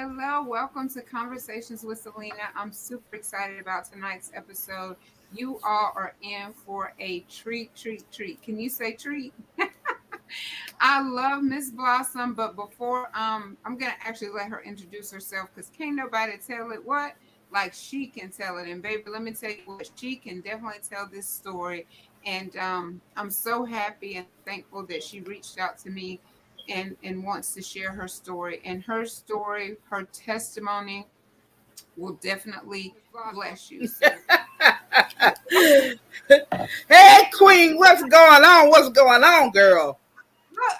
hello. Welcome to Conversations with Celena. I'm super excited about tonight's episode. You all are in for a treat. Can you say treat? I love Miss Blossom, but before I'm gonna actually let her introduce herself because can't nobody tell it what like she can tell it. And baby, let me tell you what, she can definitely tell this story. And I'm so happy and thankful that she reached out to me and wants to share her story. And her story, her testimony will definitely bless you. So Hey, Queen, what's going on? What's going on, girl? look,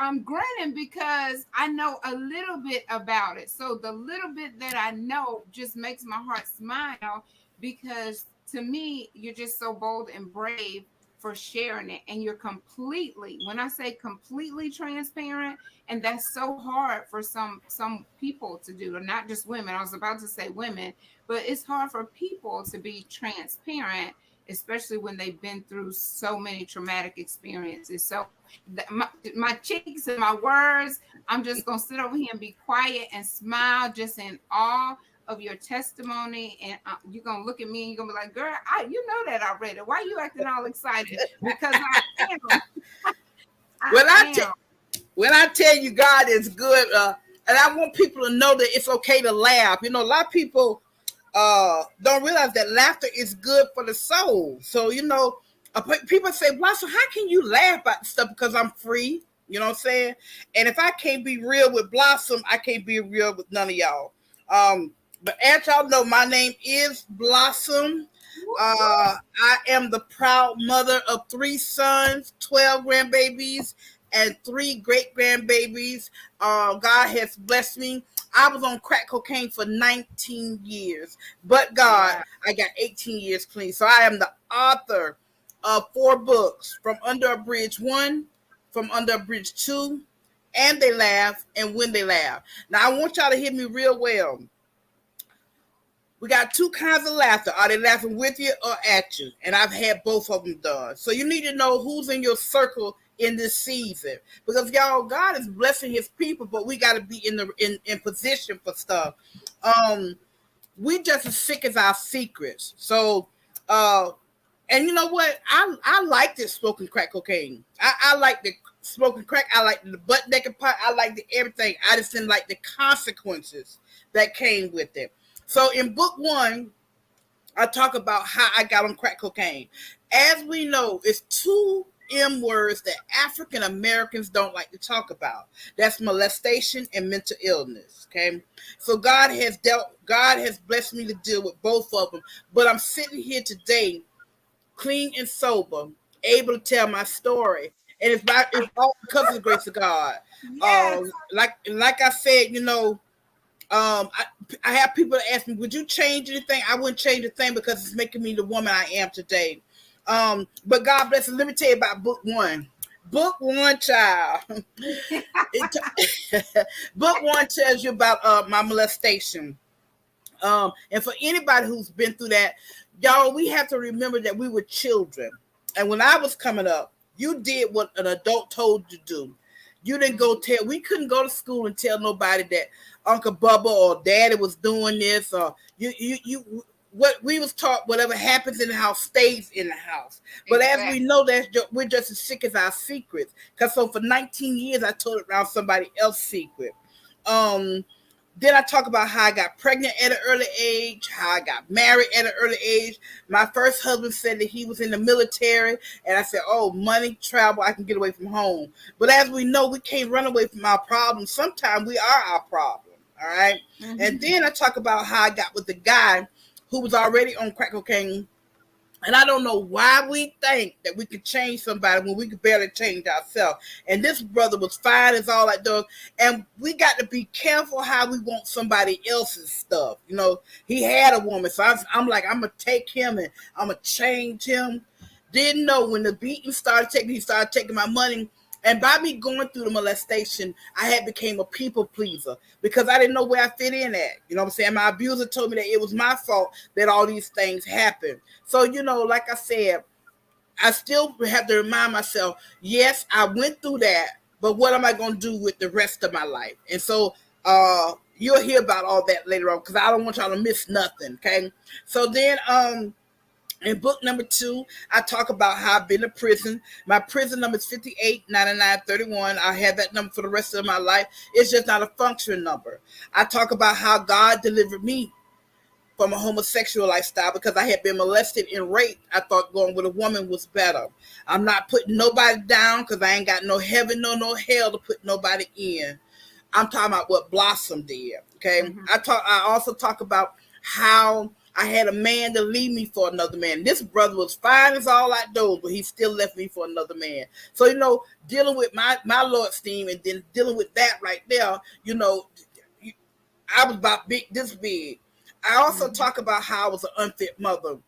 I'm grinning because I know a little bit about it. So the little bit that I know just makes my heart smile because to me, you're just so bold and brave for sharing it. And you're completely, when I say completely transparent, and that's so hard for some people to do, or not just women. I was about to say women, but it's hard for people to be transparent, especially when they've been through so many traumatic experiences. So my cheeks and my words, I'm just gonna sit over here and be quiet and smile, just in awe of your testimony. And you're gonna look at me and you're gonna be like, "Girl, you know that already. Why are you acting all excited?" Because I am. I When I am. when I tell you God is good, and I want people to know that it's okay to laugh. You know, a lot of people don't realize that laughter is good for the soul. So people say, "Well, so how can you laugh about stuff?" Because I'm free. You know what I'm saying? And if I can't be real with Blossom, I can't be real with none of y'all. But as y'all know, my name is Blossom. I am the proud mother of 3 sons, 12 grandbabies, and 3 great grandbabibies. God has blessed me. I was on crack cocaine for 19 years, but God, Wow. I got 18 years clean. So I am the author of 4 books: From Under a Bridge 1, From Under a Bridge 2, and They Laugh, and When They Laugh. Now, I want y'all to hear me real well. We got 2 kinds of laughter. Are they laughing with you or at you? And I've had both of them done. So you need to know who's in your circle in this season. Because y'all, God is blessing his people, but we got to be in position for stuff. We just as sick as our secrets. So and you know what? I like this smoking crack cocaine. I like the smoking crack. I like the butt naked pot. I like the everything. I just didn't like the consequences that came with it. So in book 1, I talk about how I got on crack cocaine. As we know, it's 2 M words that African Americans don't like to talk about. That's molestation and mental illness. Okay. So God has blessed me to deal with both of them. But I'm sitting here today clean and sober, able to tell my story. And it's all because of the grace of God. Yes. Like I said, I have people that ask me, would you change anything? I wouldn't change a thing because it's making me the woman I am today. But God bless you. Let me tell you about book 1. Book 1, child. Book 1 tells you about my molestation. And for anybody who's been through that, y'all, we have to remember that we were children. And when I was coming up, you did what an adult told you to do. You didn't we couldn't go to school and tell nobody that Uncle Bubba or Daddy was doing this, or what we was taught, whatever happens in the house stays in the house. But as we Exactly. know, we're just as sick as our secrets. Because so for 19 years, I told it around somebody else's secret. Um, then I talk about how I got pregnant at an early age, how I got married at an early age. My first husband said that he was in the military, and I said, "Oh, money, travel, I can get away from home." But as we know, we can't run away from our problems. Sometimes we are our problem. All right. And then I talk about how I got with the guy who was already on crack cocaine. And I don't know why we think that we could change somebody when we could barely change ourselves. And this brother was fine as all that does. And we got to be careful how we want somebody else's stuff. He had a woman. So I'm like, I'm going to take him and I'm going to change him. Didn't know when the beating he started taking my money. And by me going through the molestation, I had became a people pleaser because I didn't know where I fit in at. You know what I'm saying? My abuser told me that it was my fault that all these things happened. So, like I said, I still have to remind myself, yes, I went through that, but what am I going to do with the rest of my life? And so, you'll hear about all that later on because I don't want y'all to miss nothing. Okay, so then in book number 2, I talk about how I've been to prison. My prison number is 589931. I have that number for the rest of my life. It's just not a functioning number. I talk about how God delivered me from a homosexual lifestyle because I had been molested and raped. I thought going with a woman was better. I'm not putting nobody down because I ain't got no heaven, no hell to put nobody in. I'm talking about what Blossom did. Okay. Mm-hmm. I also talk about how I had a man to leave me for another man. This brother was fine as all outdoors, but he still left me for another man. So, dealing with my low esteem and then dealing with that right there, I was about this big. I also talk about how I was an unfit mother.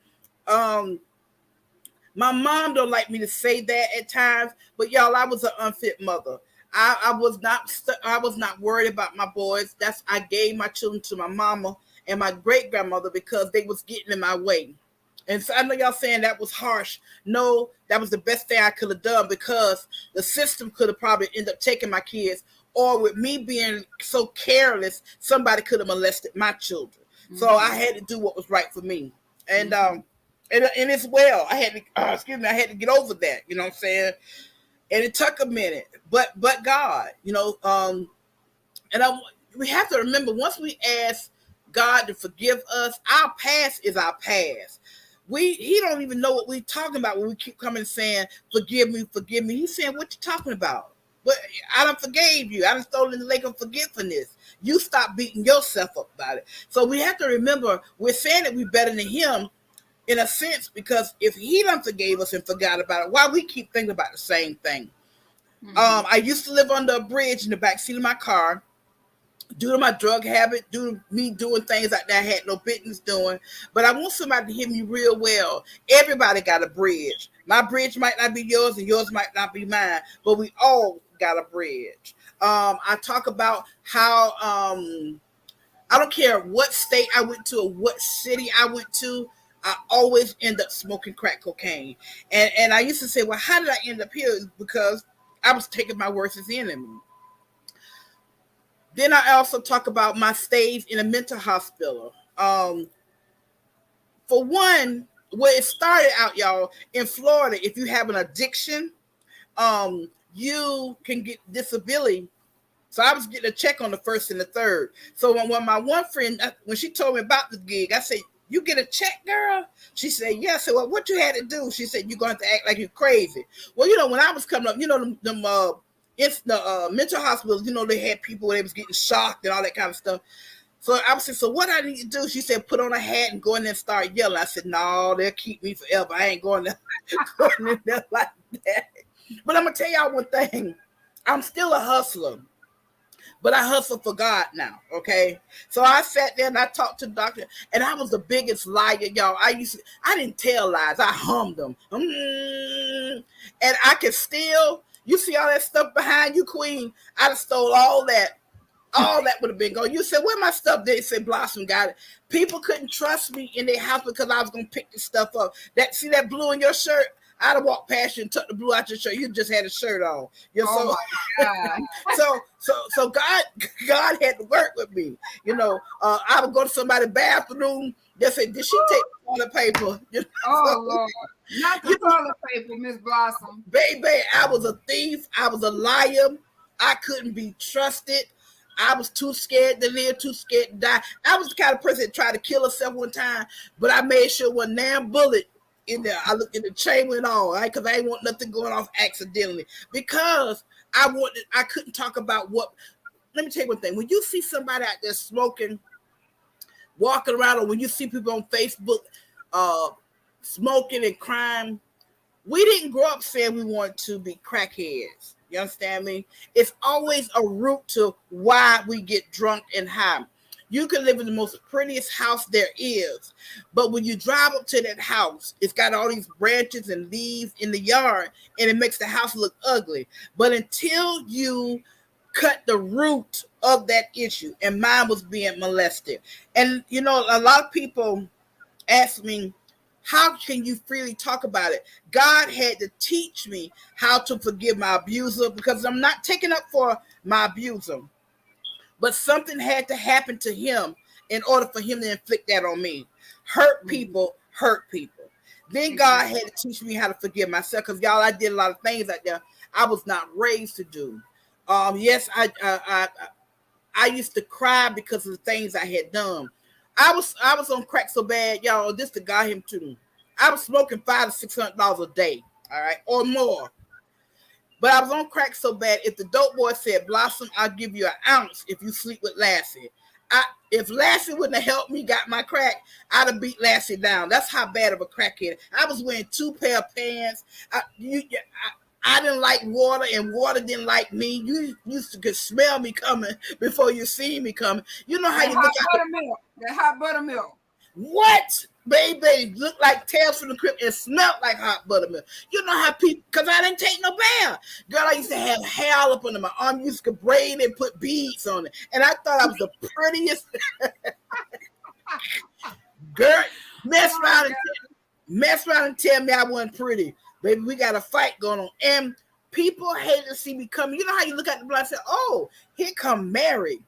My mom don't like me to say that at times, but y'all, I was an unfit mother. I was not worried about my boys. I gave my children to my mama and my great grandmother because they was getting in my way. And so I know y'all saying that was harsh. No, that was the best thing I could have done because the system could have probably ended up taking my kids, or with me being so careless, somebody could have molested my children. Mm-hmm. So I had to do what was right for me. And and as well, I had to I had to get over that, you know what I'm saying? And it took a minute. But God, we have to remember, once we ask God to forgive us, our past is our past. He don't even know what we're talking about when we keep coming saying, forgive me, forgive me. He's saying, what you talking about? But I done forgave you. I done thrown in the lake of forgetfulness. You stop beating yourself up about it. So we have to remember, we're saying that we're better than him in a sense, because if he done forgave us and forgot about it, why we keep thinking about the same thing? Mm-hmm. I used to live under a bridge in the backseat of my car. Due to my drug habit, due to me doing things like that I had no business doing. But I want somebody to hear me real well. Everybody got a bridge. My bridge might not be yours and yours might not be mine, but we all got a bridge. I talk about how I don't care what state I went to or what city I went to, I always end up smoking crack cocaine. And I used to say, well, how did I end up here? Because I was taking my worst as enemy. Then I also talk about my stays in a mental hospital. For one, where it started out, y'all, in Florida, if you have an addiction, you can get disability. So I was getting a check on the 1st and the 3rd. So when my one friend, when she told me about the gig, I said, you get a check, girl? She said, yeah. I said, well, what you had to do? She said, you're going to have to act like you're crazy. Well, when I was coming up, it's the mental hospitals, they had people where they was getting shocked and all that kind of stuff. So I was saying, so what I need to do? She said, put on a hat and go in there and start yelling. I said, no, they'll keep me forever. I ain't going in there like that. But I'm going to tell y'all one thing. I'm still a hustler. But I hustle for God now, okay? So I sat there and I talked to the doctor, and I was the biggest liar, y'all. I didn't tell lies. I hummed them. And I could still, you see all that stuff behind you, Queen? I'd have stole all that. All that would have been gone. You said, where my stuff? They said, Blossom got it. People couldn't trust me in their house because I was going to pick the stuff up. See that blue in your shirt? I'd have walked past you and took the blue out your shirt. You just had a shirt on. Oh my God. So God had to work with me. I would go to somebody's bathroom. They said, did she take toilet paper? Oh Lord. Not the toilet paper, Miss Blossom. Baby, I was a thief. I was a liar. I couldn't be trusted. I was too scared to live, too scared to die. I was the kind of person that tried to kill herself one time, but I made sure one damn bullet in there. I looked in the chamber and all, right? Because I ain't want nothing going off accidentally. Because I couldn't talk about what. Let me tell you one thing. When you see somebody out there smoking, walking around, or when you see people on Facebook smoking and crime, we didn't grow up saying we wanted to be crackheads. You understand me? It's always a root to why we get drunk and high. You can live in the most prettiest house there is, but when you drive up to that house, it's got all these branches and leaves in the yard, and it makes the house look ugly. But until you cut the root of that issue, and mine was being molested. And, a lot of people ask me, how can you freely talk about it? God had to teach me how to forgive my abuser because I'm not taking up for my abuser. But something had to happen to him in order for him to inflict that on me. Hurt Mhm. people hurt people. Then God Exactly. had to teach me how to forgive myself because y'all, I did a lot of things out there I was not raised to do. Yes, I used to cry because of the things I had done. I was on crack so bad, y'all. This the got him too. I was smoking $500 to $600 a day, all right, or more. But I was on crack so bad. If the dope boy said, "Blossom, I'll give you an ounce if you sleep with Lassie," if Lassie wouldn't have helped me got my crack, I'd have beat Lassie down. That's how bad of a crackhead. I was wearing two pair of pants. I didn't like water, and water didn't like me. You used to could smell me coming before you see me coming. You know how That you look hot at the buttermilk. That hot buttermilk. what? Baby, looked like Tales from the Crypt and smelled like hot buttermilk. You know how people, because I didn't take no bath. Girl, I used to have hair all up under my arm. Used to braid and put beads on it. And I thought I was the prettiest girl. Mess Oh around and God. mess around and tell me I wasn't pretty. Baby, we got a fight going on. And people hate to see me coming. You know how you look at the blind and say, oh, here come Mary.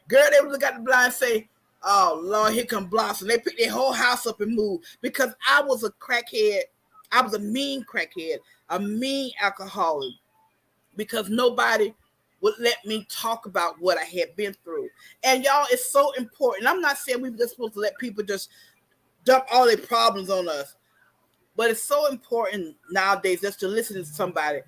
Girl, they would look at the blind and say, oh, Lord, here come Blossom. They picked their whole house up and moved because I was a crackhead. I was a mean crackhead, a mean alcoholic because nobody would let me talk about what I had been through. And y'all, it's so important. I'm not saying we're just supposed to let people just dump all their problems on us, but it's so important nowadays just to listen to somebody.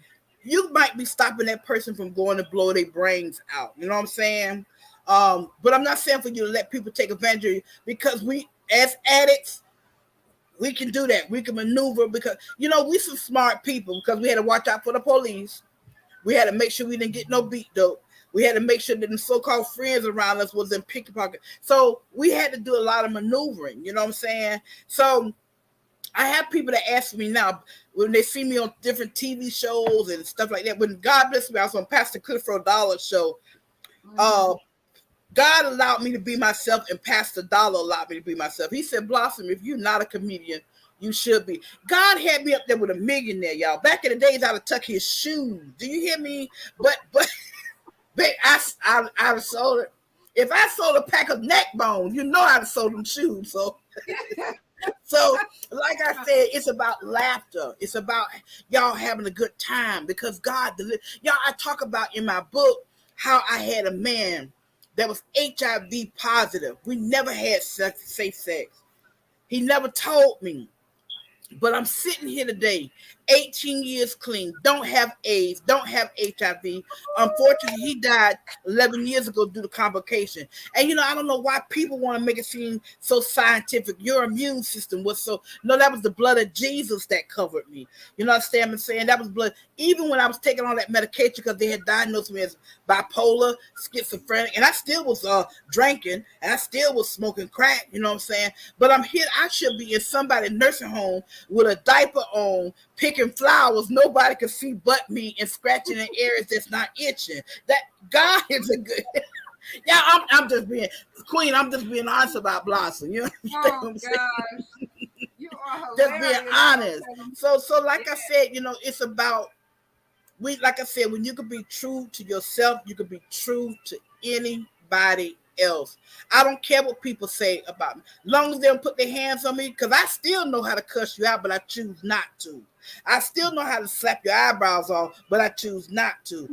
You might be stopping that person from going to blow their brains out. You know what I'm saying? But I'm not saying for you to let people take advantage of you because we, as addicts, we can do that. We can maneuver because, we some smart people because we had to watch out for the police. We had to make sure we didn't get no beat dope. We had to make sure that the so-called friends around us was in pickpocket. So we had to do a lot of maneuvering. You know what I'm saying? So I have people that ask me now when they see me on different TV shows and stuff like that. When God bless me, I was on Pastor Clifford Dollar's show. Mm-hmm. Uh, God allowed me to be myself, and Pastor Dollar allowed me to be myself. He said, Blossom, if you're not a comedian, you should be. God had me up there with a millionaire, y'all. Back in the days, I'd have tucked his shoes. Do you hear me? But I'd have sold it. If I sold a pack of neck bones, I'd have sold them shoes. So, like I said, it's about laughter. It's about y'all having a good time because God delivered. Y'all, I talk about in my book how I had a man that was HIV positive. We never had safe sex. He never told me. But I'm sitting here today, 18 years clean, don't have AIDS, don't have HIV. Unfortunately, he died 11 years ago due to complication. And I don't know why people want to make it seem so scientific. Your immune system was so, no, that was the blood of Jesus that covered me. You know what I'm saying? That was blood. Even when I was taking all that medication because they had diagnosed me as bipolar, schizophrenic, and I still was drinking, and I still was smoking crack, you know what I'm saying? But I'm here, I should be in somebody's nursing home with a diaper on, picking flowers nobody can see but me, and scratching in areas that's not itching. That God is a good. Yeah, I'm just being Queen. I'm just being honest about Blossom. You understand Oh what I'm saying? gosh. You are Just being hilarious. honest. So Yeah. like I said, it's about like I said, when you can be true to yourself, you can be true to anybody else. I don't care what people say about me. As long as they don't put their hands on me, because I still know how to cuss you out, but I choose not to. I still know how to slap your eyebrows off, but I choose not to.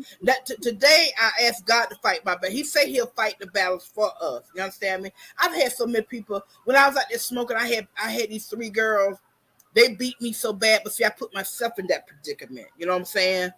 Today, I asked God to fight my battle. He said He'll fight the battles for us. You understand me? I've had so many people. When I was out there smoking, I had these three girls. They beat me so bad, but see, I put myself in that predicament. You know what I'm saying?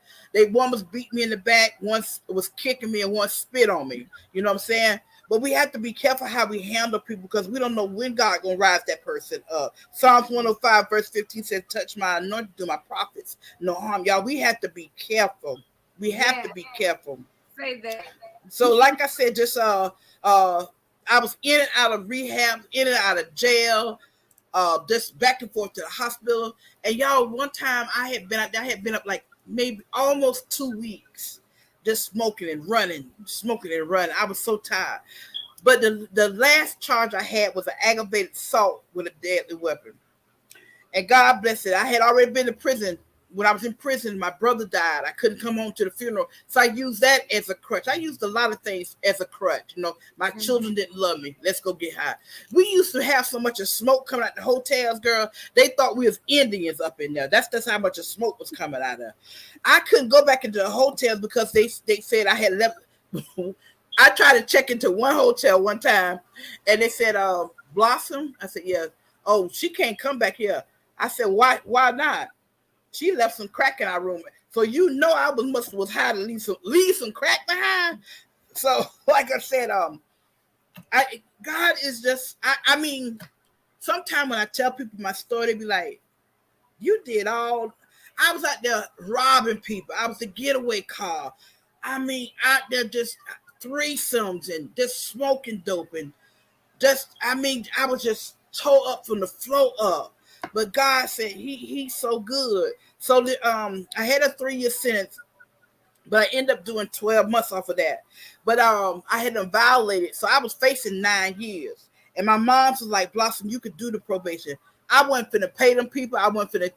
One was beat me in the back, one was kicking me, and one spit on me. You know what I'm saying? But we have to be careful how we handle people because we don't know when God gonna rise that person up. Psalms 105 verse 15 says, "Touch my anointing, do my prophets no harm." Y'all, we have to be careful. We have to Yes. be careful. Say that. So, like I said, just I was in and out of rehab, in and out of jail, just back and forth to the hospital. And y'all, one time I had been out there, I had been up like maybe almost 2 weeks, just smoking and running. I was so tired. But the last charge I had was an aggravated assault with a deadly weapon. And God bless it, I had already been to prison when I was in prison, my brother died. I couldn't come home to the funeral. So I used that as a crutch. I used a lot of things as a crutch. My children didn't love me. Let's go get high. We used to have so much of smoke coming out the hotels, girl. They thought we was Indians up in there. That's how much of smoke was coming out of there. I couldn't go back into the hotels because they said I had left. I tried to check into one hotel one time, and they said, Blossom? I said, yeah. Oh, she can't come back here. I said, why not? She left some crack in our room. So I was high to leave some crack behind. So like I said, God is just I mean, sometimes when I tell people my story, they be like, you did all. I was out there robbing people. I was a getaway car. I mean, out there just threesomes and just smoking dope and I was just tore up from the floor up. But God said he's so good. So I had a 3-year sentence, but I ended up doing 12 months off of that. But I had them violated, so I was facing 9 years. And my mom was like, Blossom, you could do the probation. I wasn't finna pay them people. I wasn't finna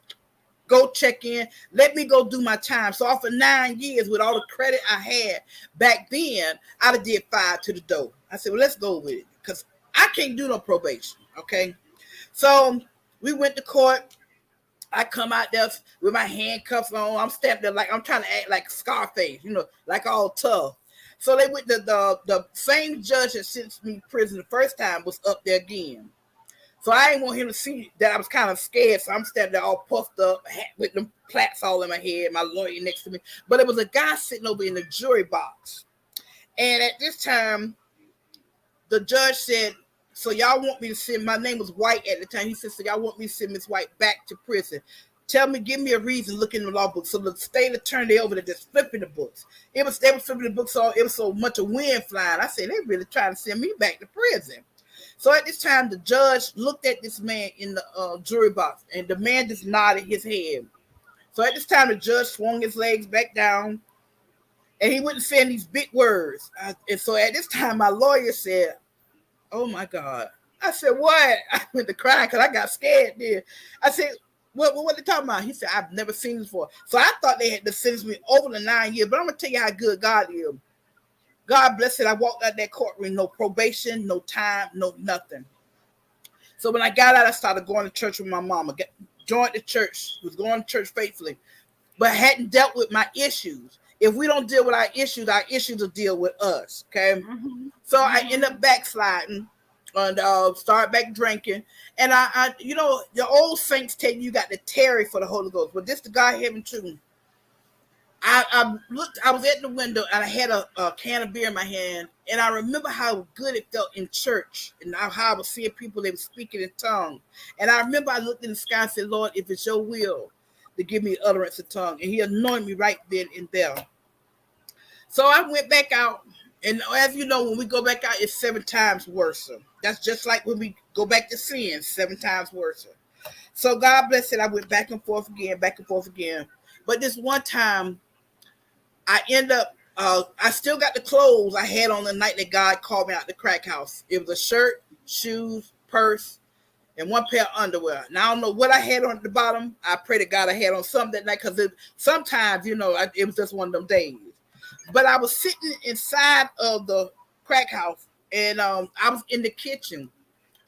go check in. Let me go do my time. So after 9 years, with all the credit I had back then, I'd have did 5 to the door. I said, well, let's go with it, because I can't do no probation, okay? So we went to court. I come out there with my handcuffs on. I'm standing there like I'm trying to act like Scarface, like all tough. So they went to the same judge that sentenced me to prison the first time was up there again. So I didn't want him to see that I was kind of scared. So I'm standing there all puffed up with them plaques all in my head, my lawyer next to me. But it was a guy sitting over in the jury box. And at this time, the judge said, so y'all want me to send, my name was White at the time. He said, so y'all want me to send Miss White back to prison. Give me a reason, look in the law book. So the state attorney over there just flipping the books. They were flipping the books, so it was so much of wind flying. I said, they really trying to send me back to prison. So at this time, the judge looked at this man in the jury box, and the man just nodded his head. So at this time, the judge swung his legs back down, and he wasn't saying these big words. And so at this time, my lawyer said, oh my God. I said, what? I went to crying because I got scared there. I said, what they talking about? He said, I've never seen this before. So I thought they had to sentence me over the 9 years, but I'm going to tell you how good God is. God bless it. I walked out that courtroom, no probation, no time, no nothing. So when I got out, I started going to church with my mama. Joined the church, was going to church faithfully, but hadn't dealt with my issues. If we don't deal with our issues will deal with us, okay? Mm-hmm. So I end up backsliding and start back drinking. And I the old saints tell you got to tarry for the Holy Ghost. But this the God heaven too. I was at the window and I had a can of beer in my hand, and I remember how good it felt in church and how I was seeing people, they were speaking in tongues. And I remember I looked in the sky and said, Lord, if it's your will to give me utterance of tongue. And he anointed me right then and there. So I went back out, and as you know, when we go back out, it's 7 times worse. That's just like when we go back to sin, 7 times worse. So God bless it. I went back and forth again. But this one time, I end up, I still got the clothes I had on the night that God called me out the crack house. It was a shirt, shoes, purse, and 1 pair of underwear. Now, I don't know what I had on at the bottom. I pray to God I had on something that night, because sometimes, it was just one of them days. But I was sitting inside of the crack house, and I was in the kitchen,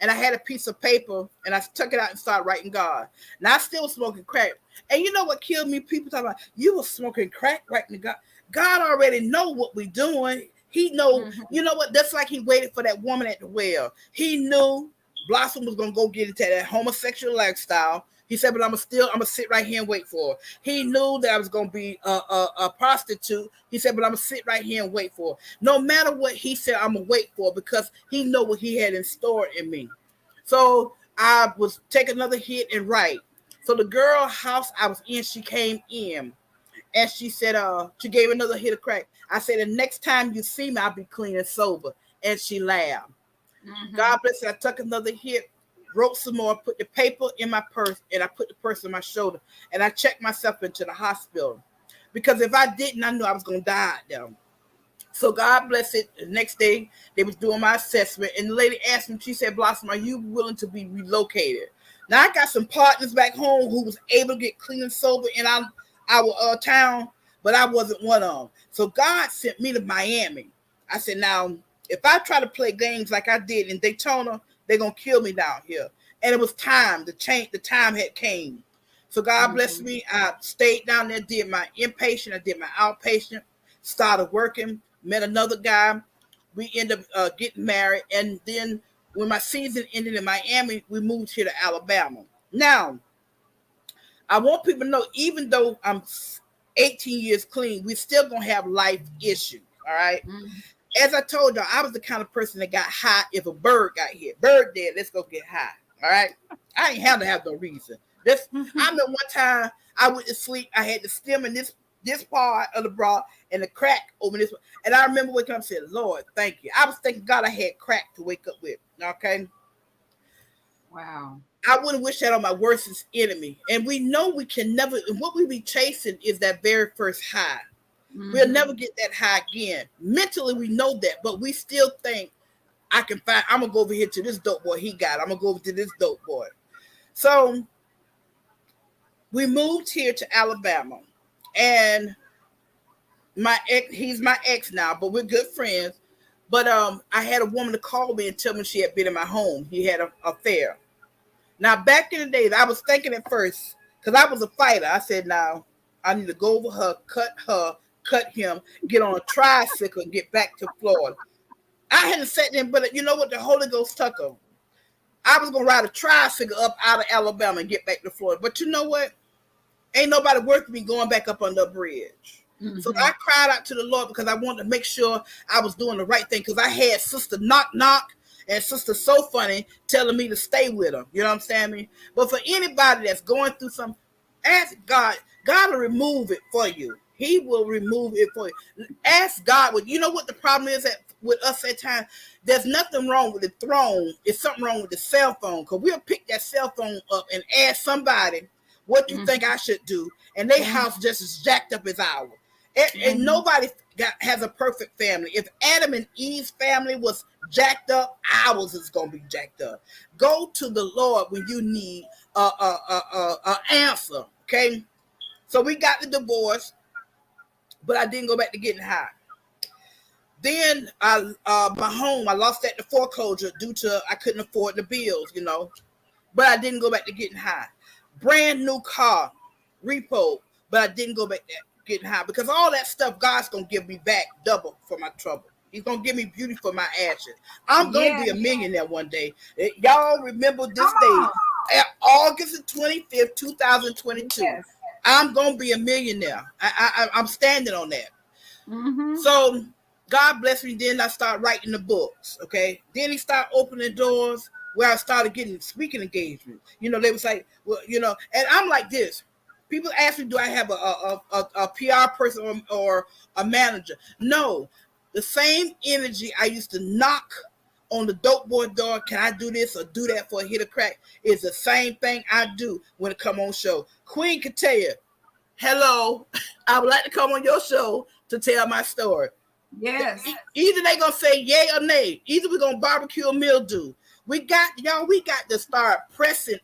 and I had a piece of paper, and I took it out and started writing God. Now I still was smoking crack. And you know what killed me? People talking about, you were smoking crack writing God. God already know what we doing. He know, You know what? That's like he waited for that woman at the well. He knew Blossom was gonna go get into that homosexual lifestyle. He said, but I'm gonna sit right here and wait for her. He knew that I was gonna be a prostitute. He said, but I'm gonna sit right here and wait for her. No matter what he said, I'm gonna wait for her, because he know what he had in store in me. So I was take another hit and write. So the girl house I was in, she came in, and she said, she gave another hit of crack. I said, the next time you see me, I'll be clean and sober. And she laughed. God bless her. I took another hit, wrote some more, put the paper in my purse, and I put the purse on my shoulder, and I checked myself into the hospital, because if I didn't, I knew I was going to die there. So God bless it. The next day, they was doing my assessment, and the lady asked me, she said, Blossom, are you willing to be relocated? Now I got some partners back home who was able to get clean and sober in our town, but I wasn't one of them. So God sent me to Miami. I said, now if I try to play games like I did in Daytona, they're gonna kill me down here. And it was time to change. The time had came. So God blessed Mhm. me. I stayed down there, did my inpatient, I did my outpatient, started working, met another guy. We ended up getting married, and then when my season ended in Miami, we moved here to Alabama. Now, I want people to know, even though I'm 18 years clean, we still gonna have life issues. All right. Mhm. As I told y'all, I was the kind of person that got high if a bird got hit. Bird dead, let's go get high. All right. I ain't have to have no reason. This I remember one time I went to sleep. I had the stem in this part of the bra and the crack over this. And I remember waking up and said, Lord, thank you. I was thanking God I had crack to wake up with. Okay. Wow. I wouldn't wish that on my worst enemy. And we know we can never, what we be chasing is that very first high. We'll Mhm. never get that high again. Mentally, we know that, but we still think I'm going to go over here to this dope boy he got. I'm going to go over to this dope boy. So we moved here to Alabama. And my ex, he's my ex now, but we're good friends. But I had a woman to call me and tell me she had been in my home. He had an affair. Now, back in the days, I was thinking at first, because I was a fighter, I said, now, I need to go over her, cut him, get on a tricycle, and get back to Florida. I hadn't sat there, but you know what? The Holy Ghost took her. I was going to ride a tricycle up out of Alabama and get back to Florida. But you know what? Ain't nobody worth me going back up on the bridge. So I Mhm. cried out to the Lord because I wanted to make sure I was doing the right thing. Because I had Sister Knock Knock and Sister So Funny telling me to stay with her. You know what I'm saying? But for anybody that's going through something, ask God. God will remove it for you. He will remove it for you. Ask God. You know what the problem is with us at times? There's nothing wrong with the throne. It's something wrong with the cell phone. Because we'll pick that cell phone up and ask somebody what you think Mhm. I should do, and their Mhm. house just as jacked up as ours. And Mhm. nobody has a perfect family. If Adam and Eve's family was jacked up, ours is gonna be jacked up. Go to the Lord when you need a answer. Okay, so we got the divorce, but I didn't go back to getting high. Then my home, I lost that to foreclosure due to I couldn't afford the bills, but I didn't go back to getting high. Brand new car, repo, but I didn't go back to getting high because all that stuff God's gonna give me back double for my trouble. He's gonna give me beauty for my ashes. I'm gonna Yes. be a millionaire one day. Y'all remember Come this day, on. August the 25th, 2022. Yes. I'm gonna be a millionaire. I'm standing on that. Mhm. So God blessed me. Then I started writing the books. Okay. Then He started opening doors where I started getting speaking engagements. They was like, well, and I'm like this. People ask me, do I have a PR person or a manager? No. The same energy I used to knock on the dope boy door, can I do this or do that for a hit or crack, is the same thing I do when it come on show. Queen can tell you, hello, I would like to come on your show to tell my story. Yes. Either they gonna say yay or nay. Either we gonna barbecue or mildew. We got to start pressing.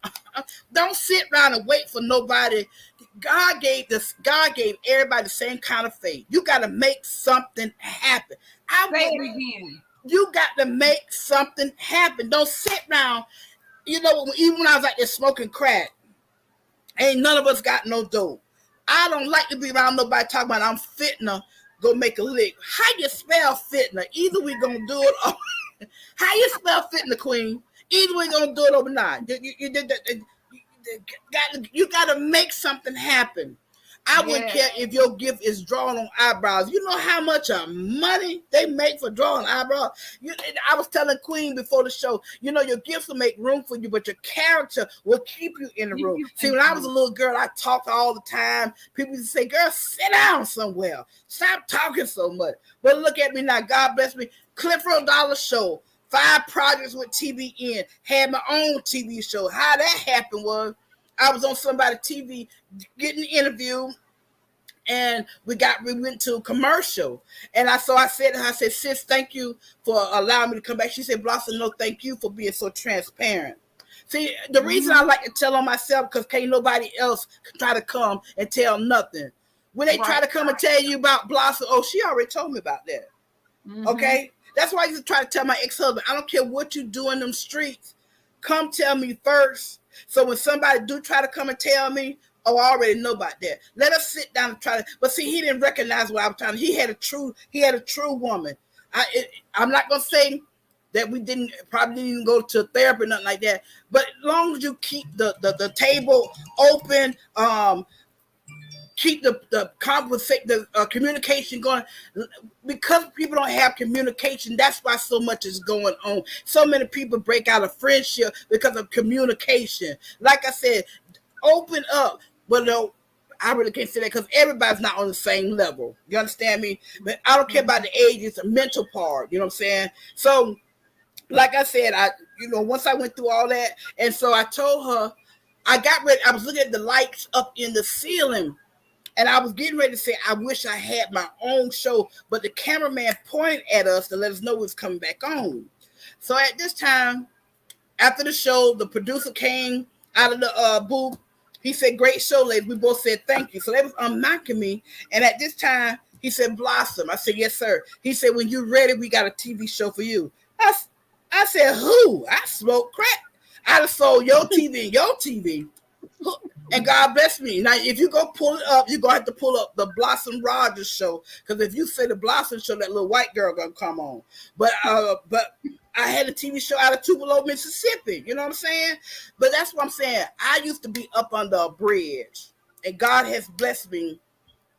Don't sit around and wait for nobody. God gave everybody the same kind of faith. You gotta make something happen. I Say would it again. You got to make something happen. Don't sit around. Even when I was out there smoking crack, ain't none of us got no dough. I don't like to be around nobody talking about I'm fitna go make a lick. How you spell fitna? Either we gonna do it or how you spell fitna, Queen? Either we gonna do it or not. You gotta make something happen. I wouldn't Yes. care if your gift is drawing on eyebrows. You know how much money they make for drawing eyebrows? I was telling Queen before the show, your gifts will make room for you, but your character will keep you in the Keep room. you See, in when the I was a room. little girl, I talked all the time. People used to say, girl, sit down somewhere. Stop talking so much. But look at me now. God bless me. Clifford Dollar Show. 5 projects with TBN. Had my own TV show. How that happened was I was on somebody's TV getting interviewed, and we went to a commercial, and I said sis, thank you for allowing me to come back. She said, Blossom, no, thank you for being so transparent. See, the reason I like to tell on myself because can't nobody else try to come and tell nothing. When they try Right. to come and tell you about Blossom, oh, she already told me about that. Mm-hmm. Okay? That's why I used to try to tell my ex-husband, I don't care what you do in them streets. Come tell me first. So when somebody do try to come and tell me, oh, I already know about that. Let us sit down and try to. But see, he didn't recognize what I was trying to. He had a true woman. I'm not gonna say that we didn't probably didn't go to therapy or nothing like that. But as long as you keep the table open, keep the conversation, the communication going. Because people don't have communication, that's why so much is going on. So many people break out of friendship because of communication. Like I said, open up. But no, I really can't say that because everybody's not on the same level. You understand me? But I don't care about the age; it's a mental part. You know what I'm saying? So, like I said, once I went through all that, and so I told her, I got ready. I was looking at the lights up in the ceiling, and I was getting ready to say, I wish I had my own show, but the cameraman pointed at us to let us know it was coming back on. So at this time, after the show, the producer came out of the booth. He said, great show, ladies. We both said thank you. So they was unmocking me. And at this time, he said, Blossom. I said, yes, sir. He said, when you're ready, we got a TV show for you. I said, who? I smoke crack. I'd have sold your TV and your TV. And God bless me. Now, if you go pull it up, you're going to have to pull up the Blossom Rogers show. Because if you say the Blossom show, that little white girl going to come on. But I had a TV show out of Tupelo, Mississippi. You know what I'm saying? But that's what I'm saying. I used to be up under a bridge. And God has blessed me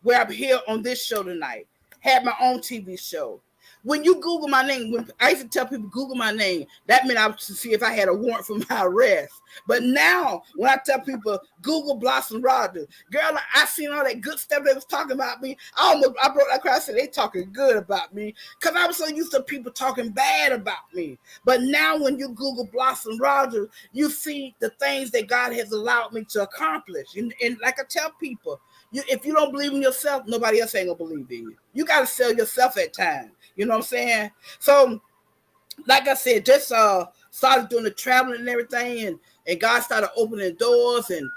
where I'm here on this show tonight. Had my own TV show. When you Google my name, when I used to tell people Google my name, that meant I was to see if I had a warrant for my arrest. But now, when I tell people Google Blossom Rogers, girl, I seen all that good stuff they was talking about me. I broke that crowd. I said they talking good about me because I was so used to people talking bad about me. But now, when you Google Blossom Rogers, you see the things that God has allowed me to accomplish. And like I tell people, if you don't believe in yourself, nobody else ain't gonna believe in you. You got to sell yourself at times. You know what I'm saying? So, like I said, just started doing the traveling and everything, and God started opening doors, and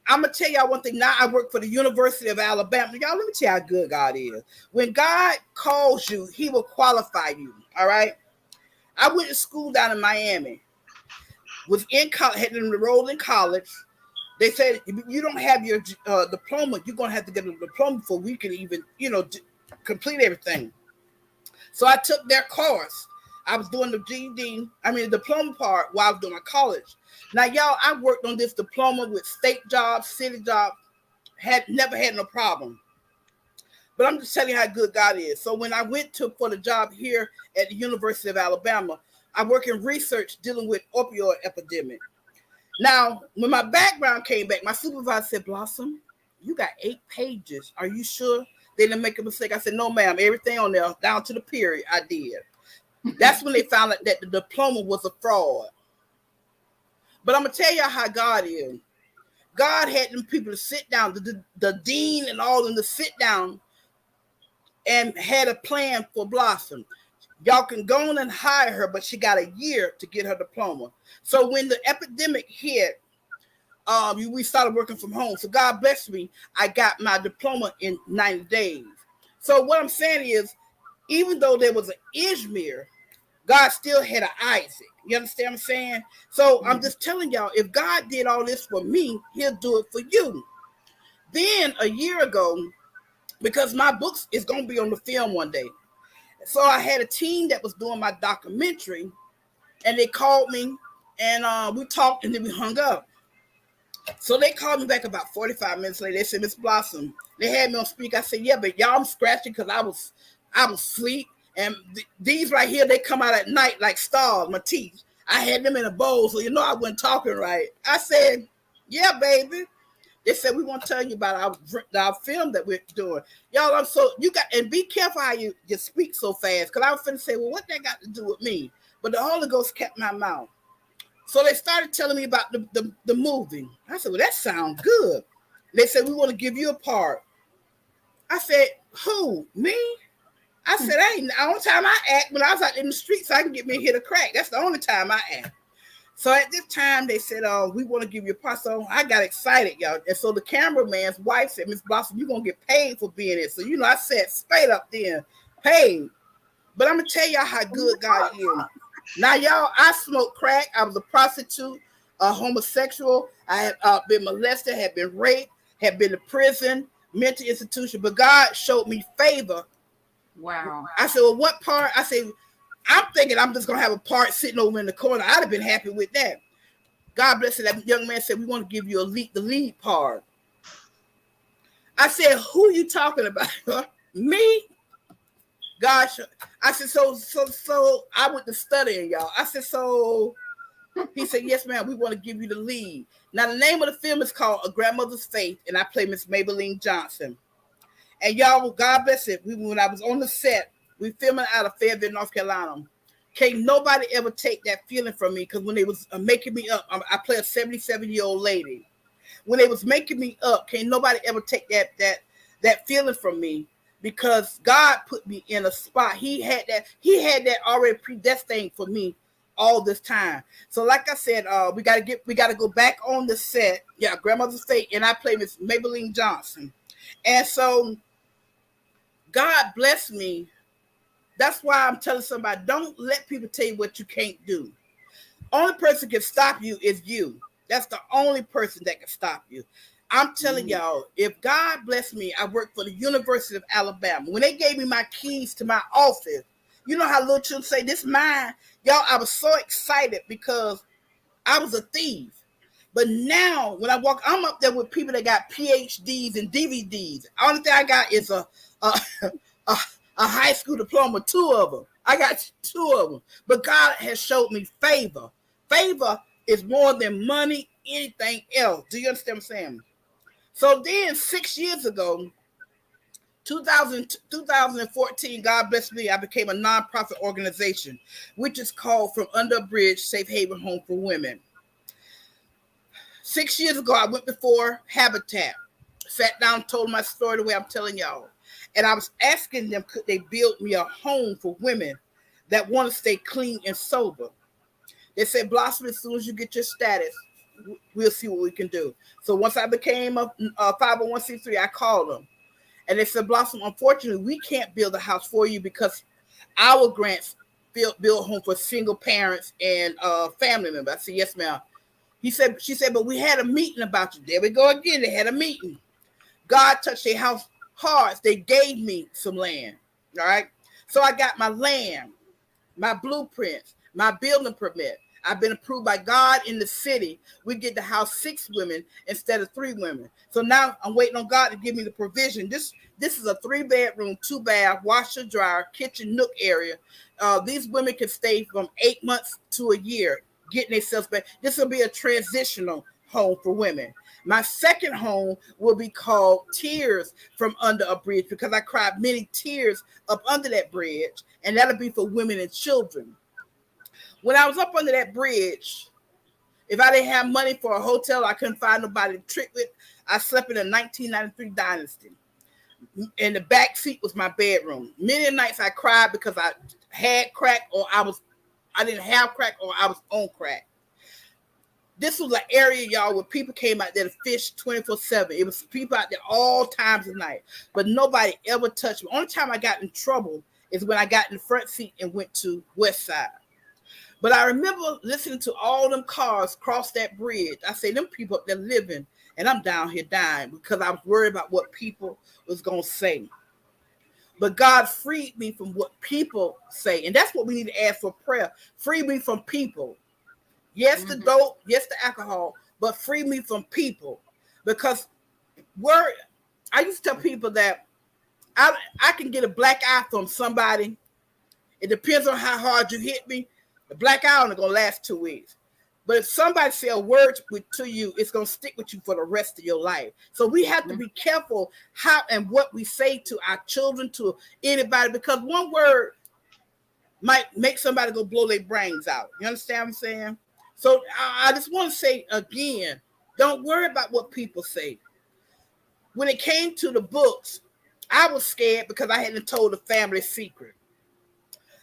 I'm gonna tell y'all one thing. Now I work for the University of Alabama. Y'all, let me tell you how good God is. When God calls you, He will qualify you. All right. I went to school down in Miami. Was in college, had enrolled in college. They said if you don't have your diploma, you're gonna have to get a diploma before we can even, complete everything. So I took their course. I was doing the the diploma part while I was doing my college. Now, y'all, I worked on this diploma with state jobs, city jobs, never had no problem. But I'm just telling you how good God is. So when I went for the job here at the University of Alabama, I work in research dealing with opioid epidemic. Now, when my background came back, my supervisor said, Blossom, you got 8 pages. Are you sure they didn't make a mistake? I said, no, ma'am. Everything on there, down to the period, I did. That's when they found out that the diploma was a fraud. But I'm going to tell y'all how God is. God had them people to sit down, the dean and all of them to sit down and had a plan for Blossom. Y'all can go on and hire her, but she got a year to get her diploma. So when the epidemic hit, we started working from home. So God bless me, I got my diploma in 90 days. So what I'm saying is, even though there was an Ishmael, God still had an Isaac. You understand what I'm saying? So I'm just telling y'all, if God did all this for me, He'll do it for you. Then a year ago, because my books is going to be on the film one day. So I had a team that was doing my documentary, and they called me, and we talked, and then we hung up. So they called me back about 45 minutes later. They said, Miss Blossom, they had me on speak. I said, yeah, but y'all, I'm scratching because I was asleep. And these right here, they come out at night like stars, my teeth. I had them in a bowl, so I wasn't talking right. I said, yeah, baby. They said, we want to tell you about our film that we're doing. Y'all, and be careful how you speak so fast. Because I was finna say, well, what that got to do with me? But the Holy Ghost kept my mouth. So they started telling me about the movie. I said, well, that sounds good. They said, we want to give you a part. I said, who? Me? I said, ain't the only time I act when I was out in the streets, so I can get me a hit of crack. That's the only time I act. So at this time, they said, we want to give you a part. So I got excited, y'all. And so the cameraman's wife said, Miss Blossom, you're going to get paid for being there. So, I said straight up there, paid. But I'm going to tell y'all how good God is. Now, y'all, I smoked crack. I was a prostitute, a homosexual. I had been molested, had been raped, had been to prison, mental institution. But God showed me favor. Wow. I said, well, what part? I said, I'm thinking I'm just going to have a part sitting over in the corner. I'd have been happy with that. God bless it. That young man said, we want to give you the lead part. I said, who are you talking about? Me? Gosh. I said, so I went to studying, y'all. I said, so he said, yes, ma'am, we want to give you the lead. Now, the name of the film is called A Grandmother's Faith, and I play Miss Maybelline Johnson. And y'all, God bless it. When I was on the set, we filming out of Fayetteville, North Carolina. Can't nobody ever take that feeling from me, because when they was making me up, I play a 77-year-old lady. When they was making me up, can't nobody ever take that feeling from me, because God put me in a spot. He had that already predestined for me all this time. So like I said, we gotta go back on the set. Yeah, Grandmother's Faith, and I play Miss Maybelline Johnson. And so God bless me. That's why I'm telling somebody, don't let people tell you what you can't do. Only person can stop you is you. That's the only person that can stop you. I'm telling y'all, if God bless me, I work for the University of Alabama. When they gave me my keys to my office, you know how little children say, this mine? Y'all, I was so excited because I was a thief. But now when I walk, I'm up there with people that got PhDs and DVDs. The only thing I got is a high school diploma, 2 of them. I got 2 of them. But God has showed me favor. Favor is more than money, anything else. Do you understand what I'm saying? So then 6 years ago, 2014, God bless me, I became a nonprofit organization, which is called From Under a Bridge, Safe Haven Home for Women. 6 years ago, I went before Habitat, sat down, told my story the way I'm telling y'all. And I was asking them, could they build me a home for women that want to stay clean and sober? They said, Blossom, as soon as you get your status, we'll see what we can do. So once I became a 501c3, I called them. And they said, Blossom, unfortunately, we can't build a house for you because our grants build a home for single parents and family members. I said, yes, ma'am. She said, but we had a meeting about you. There we go again. They had a meeting. God touched their house hard. They gave me some land. All right. So I got my land, my blueprints, my building permit. I've been approved by God in the city. We get to house 6 women instead of 3 women. So now I'm waiting on God to give me the provision. This is a 3-bedroom, 2-bath, washer, dryer, kitchen, nook area. These women can stay from 8 months to a year, getting themselves back. This will be a transitional home for women. My second home will be called Tears from Under a Bridge, because I cried many tears up under that bridge, and that'll be for women and children. When I was up under that bridge, if I didn't have money for a hotel, I couldn't find nobody to trick with. I slept in a 1993 Dynasty. And the back seat was my bedroom. Many nights I cried because I had crack, or I didn't have crack, or I was on crack. This was an area, y'all, where people came out there to fish 24/7. It was people out there all times of night, but nobody ever touched me. Only time I got in trouble is when I got in the front seat and went to West Side. But I remember listening to all them cars cross that bridge. I say, them people up there living, and I'm down here dying because I was worried about what people was going to say. But God freed me from what people say. And that's what we need to ask for prayer. Free me from people. Yes, the dope, yes, the alcohol, but free me from people. Because I used to tell people that I can get a black eye from somebody. It depends on how hard you hit me. The black eye only going to last 2 weeks. But if somebody say a word to you, it's going to stick with you for the rest of your life. So we have to be careful how and what we say to our children, to anybody, because one word might make somebody go blow their brains out. You understand what I'm saying? So I just want to say again, don't worry about what people say. When it came to the books, I was scared because I hadn't told the family secret.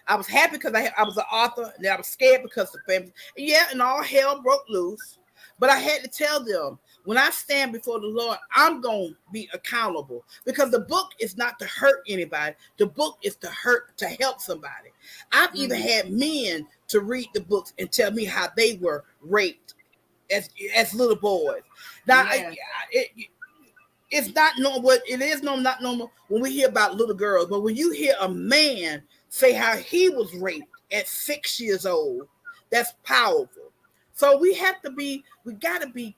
I was happy because I was an author, and I was scared because the family. Yeah, and all hell broke loose. But I had to tell them, when I stand before the Lord, I'm going to be accountable, because the book is not to hurt anybody. The book is to help somebody. I've even had men to read the books and tell me how they were raped as little boys. Now, Yes. it's not normal. It is not normal when we hear about little girls, but when you hear a man say how he was raped at 6 years old, that's powerful. So we got to be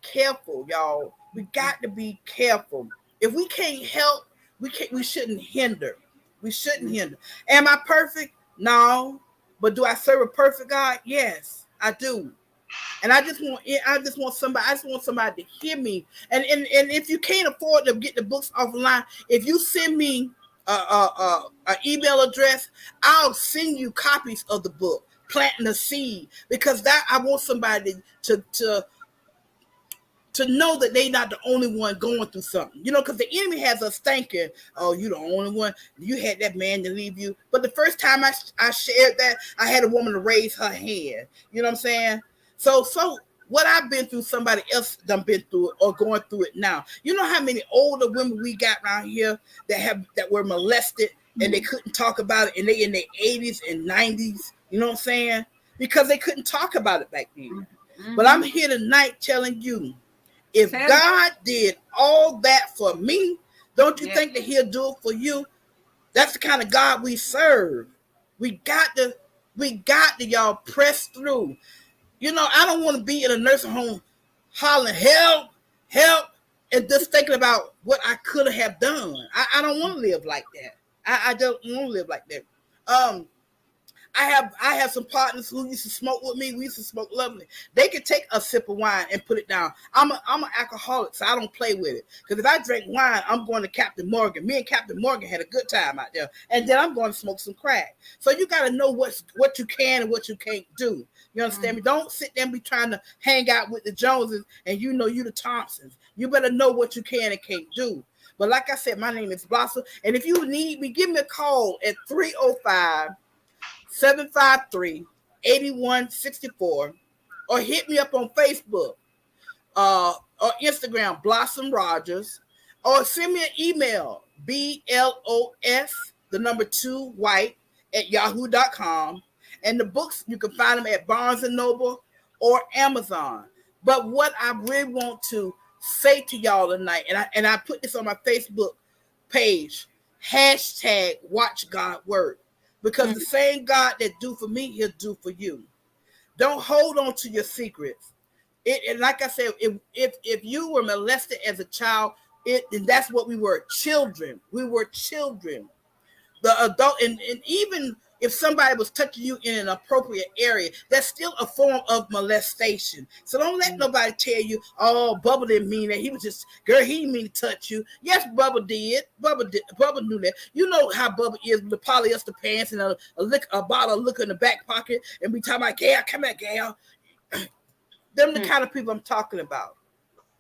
careful, y'all. We got to be careful. If we can't help, we shouldn't hinder. We shouldn't hinder. Am I perfect? No. But do I serve a perfect God? Yes, I do. And I just want somebody to hear me. And if you can't afford to get the books offline, if you send me an email address, I'll send you copies of the book, Planting a Seed, because that I want somebody to know that they not the only one going through something. Because the enemy has us thinking, oh, you the only one. You had that man to leave you. But the first time I shared that, I had a woman to raise her hand. You know what I'm saying? So what I've been through, somebody else done been through it or going through it now. You know how many older women we got around here that were molested and they couldn't talk about it, and they in their 80s and 90s. You know what I'm saying? Because they couldn't talk about it back then. But I'm here tonight telling you, if God did all that for me, don't you think that he'll do it for you? That's the kind of God we serve. We got to y'all press through. I don't want to be in a nursing home hollering, help, help, and just thinking about what I could have done. I don't want to live like that. I don't want to live like that. I have some partners who used to smoke with me. We used to smoke lovely. They could take a sip of wine and put it down. I'm an alcoholic, so I don't play with it. Because if I drink wine, I'm going to Captain Morgan. Me and Captain Morgan had a good time out there. And then I'm going to smoke some crack. So you got to know what you can and what you can't do. You understand me? Don't sit there and be trying to hang out with the Joneses and you the Thompsons. You better know what you can and can't do. But like I said, my name is Blossom. And if you need me, give me a call at 305-753-8164, or hit me up on Facebook or Instagram, Blossom Rogers, or send me an email, BLOS2white@yahoo.com. And the books, you can find them at Barnes & Noble or Amazon. But what I really want to say to y'all tonight, and I put this on my Facebook page, #Watch God Work. Because the same God that do for me, he'll do for you. Don't hold on to your secrets. And like I said, if you were molested as a child, and that's what we were, children. We were children. The adult, and even if somebody was touching you in an appropriate area, that's still a form of molestation. So don't let nobody tell you, oh, Bubba didn't mean that. He was just, girl, he didn't mean to touch you. Yes, Bubba did. Bubba knew that. You know how Bubba is with the polyester pants and a bottle of liquor in the back pocket, and we talking about, Gail, come here, Gail. Them the kind of people I'm talking about.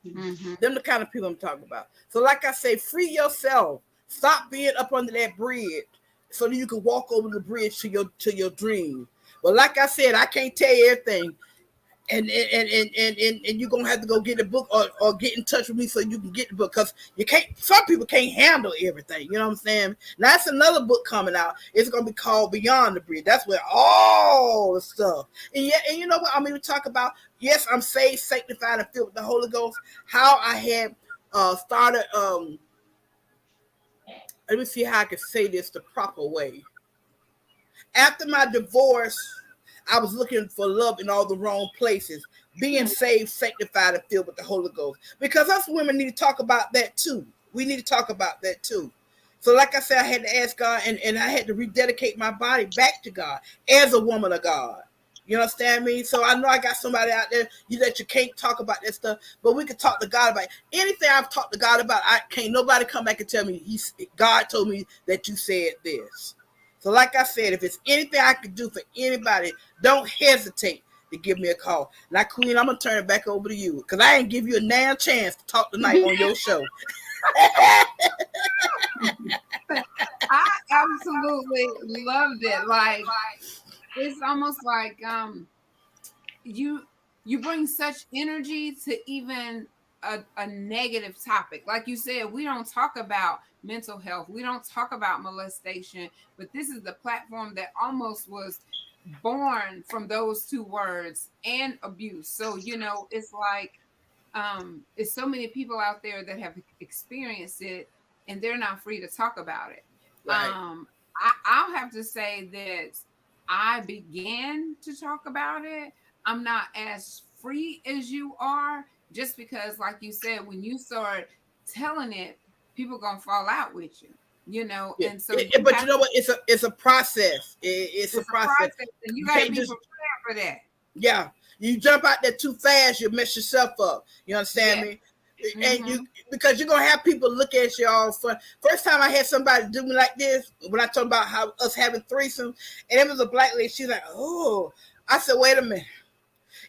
Them the kind of people I'm talking about. So like I say, free yourself. Stop being up under that bridge so that you can walk over the bridge to your dream. But like I said, I can't tell you everything. And you're gonna have to go get the book or get in touch with me so you can get the book, because you can't, some people can't handle everything. You know what I'm saying? Now that's another book coming out. It's gonna be called Beyond the Bridge. That's where all the stuff. And you know what I'm gonna talk about? Yes, I'm saved, sanctified, and filled with the Holy Ghost. How I had started let me see how I can say this the proper way. After my divorce, I was looking for love in all the wrong places. Being saved, sanctified, and filled with the Holy Ghost. Because us women need to talk about that too. We need to talk about that too. So like I said, I had to ask God, and I had to rededicate my body back to God as a woman of God. You understand me? So I know I got somebody out there that you can't talk about that stuff, but we can talk to God about it. Anything I've talked to God about, I can't nobody come back and tell me God told me that you said this. So like I said, if it's anything I can do for anybody, don't hesitate to give me a call. Now, Queen, I'm going to turn it back over to you, because I ain't give you a damn chance to talk tonight on your show. I absolutely loved it. Like it's almost like you you bring such energy to even a negative topic. Like you said, we don't talk about mental health, we don't talk about molestation, but this is the platform that almost was born from those two words and abuse. So, it's like it's so many people out there that have experienced it and they're not free to talk about it. Right. I'll have to say that I began to talk about it. I'm not as free as you are, just because, like you said, when you start telling it, people gonna fall out with you, Yeah. and so you But have you know to. what? It's a process. It's a It's a process. process, and you You got to can't be just, prepared for that. yeah. You jump out there too fast, you mess yourself up. You understand Yeah. me? And Mm-hmm. you, because you're gonna have people look at you all fun. First time I had somebody do me like this, when I talked about how us having threesomes, and it was a black lady. She's like, "Oh," I said, "Wait a minute.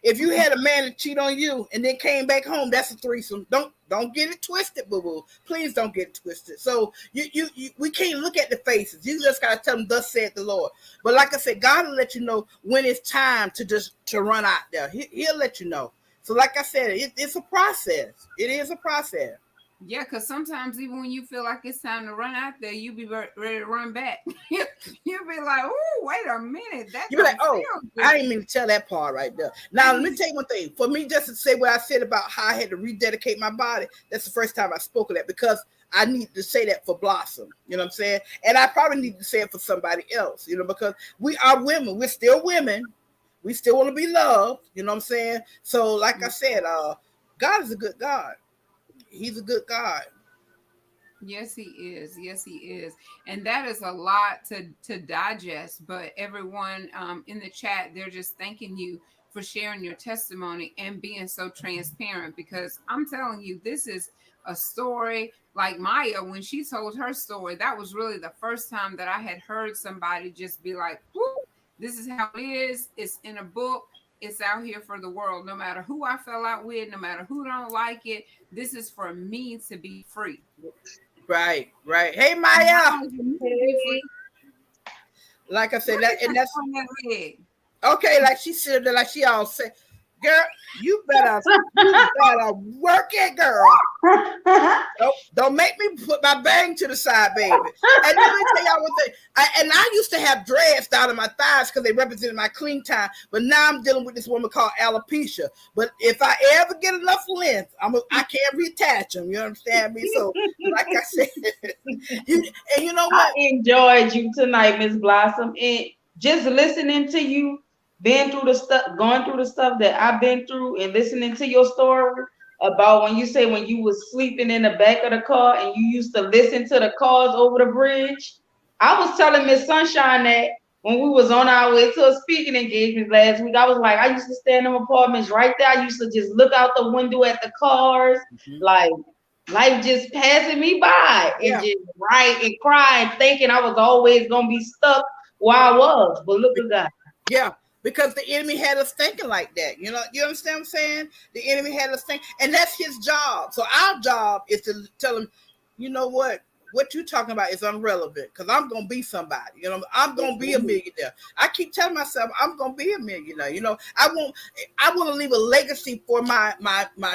If you had a man to cheat on you and then came back home, that's a threesome. Don't get it twisted, boo boo. Please don't get it twisted." So you we can't look at the faces. You just gotta tell them, "Thus said the Lord." But like I said, God will let you know when it's time to just to run out there. He'll let you know. So like I said, it's a process. It is a process. Yeah, because sometimes even when you feel like it's time to run out there, you be ready to run back. You be like, "Oh, wait a minute, that You be like, don't "Oh, feel I good." didn't mean to tell that part right there." Now, let me Please. tell you one thing. For me, just to say what I said about how I had to rededicate my body, that's the first time I spoke of that, because I need to say that for Blossom. You know what I'm saying? And I probably need to say it for somebody else, because we are women. We're still women. We still want to be loved. You know what I'm saying? So, like I said, God is a good God. He's a good God. Yes, he is. Yes, he is. And that is a lot to digest. But everyone in the chat, they're just thanking you for sharing your testimony and being so transparent. Because I'm telling you, this is a story like Maya. When she told her story, that was really the first time that I had heard somebody just be like, "Whoop, this is how it is. It's in a book. It's out here for the world. No matter who I fell out with, no matter who don't like it, this is for me to be free." Right, right. Hey, And not Maya. only for me to be free, Hey. Like I said, look at and that that's on that leg. okay. Like she said, like she all said, "Girl, you better work it, girl. Don't make me put my bang to the side, baby." And let me tell y'all one thing. I used to have dreads down in my thighs because they represented my clean time. But now I'm dealing with this woman called alopecia. But if I ever get enough length, I can't reattach them. You understand me? So, like I said, you and you know I what? enjoyed you tonight, Miss Blossom, and just listening to you, been through the stuff, going through the stuff that I've been through, and listening to your story about when you say when you was sleeping in the back of the car and you used to listen to the cars over the bridge. I was telling Miss Sunshine that when we was on our way to a speaking engagement last week, I was like, I used to stay in them apartments right there. I used to just look out the window at the cars, Mhm. like life just passing me by and Yeah. just write and cry and thinking I was always gonna be stuck where I was. But look at God. Yeah, because the enemy had us thinking like that. You understand what I'm saying? The enemy had us think, and that's his job. So our job is to tell him, you know what you talking about is irrelevant, because I'm gonna be somebody. I'm gonna be a millionaire. I keep telling myself I'm gonna be a millionaire. I want to leave a legacy for my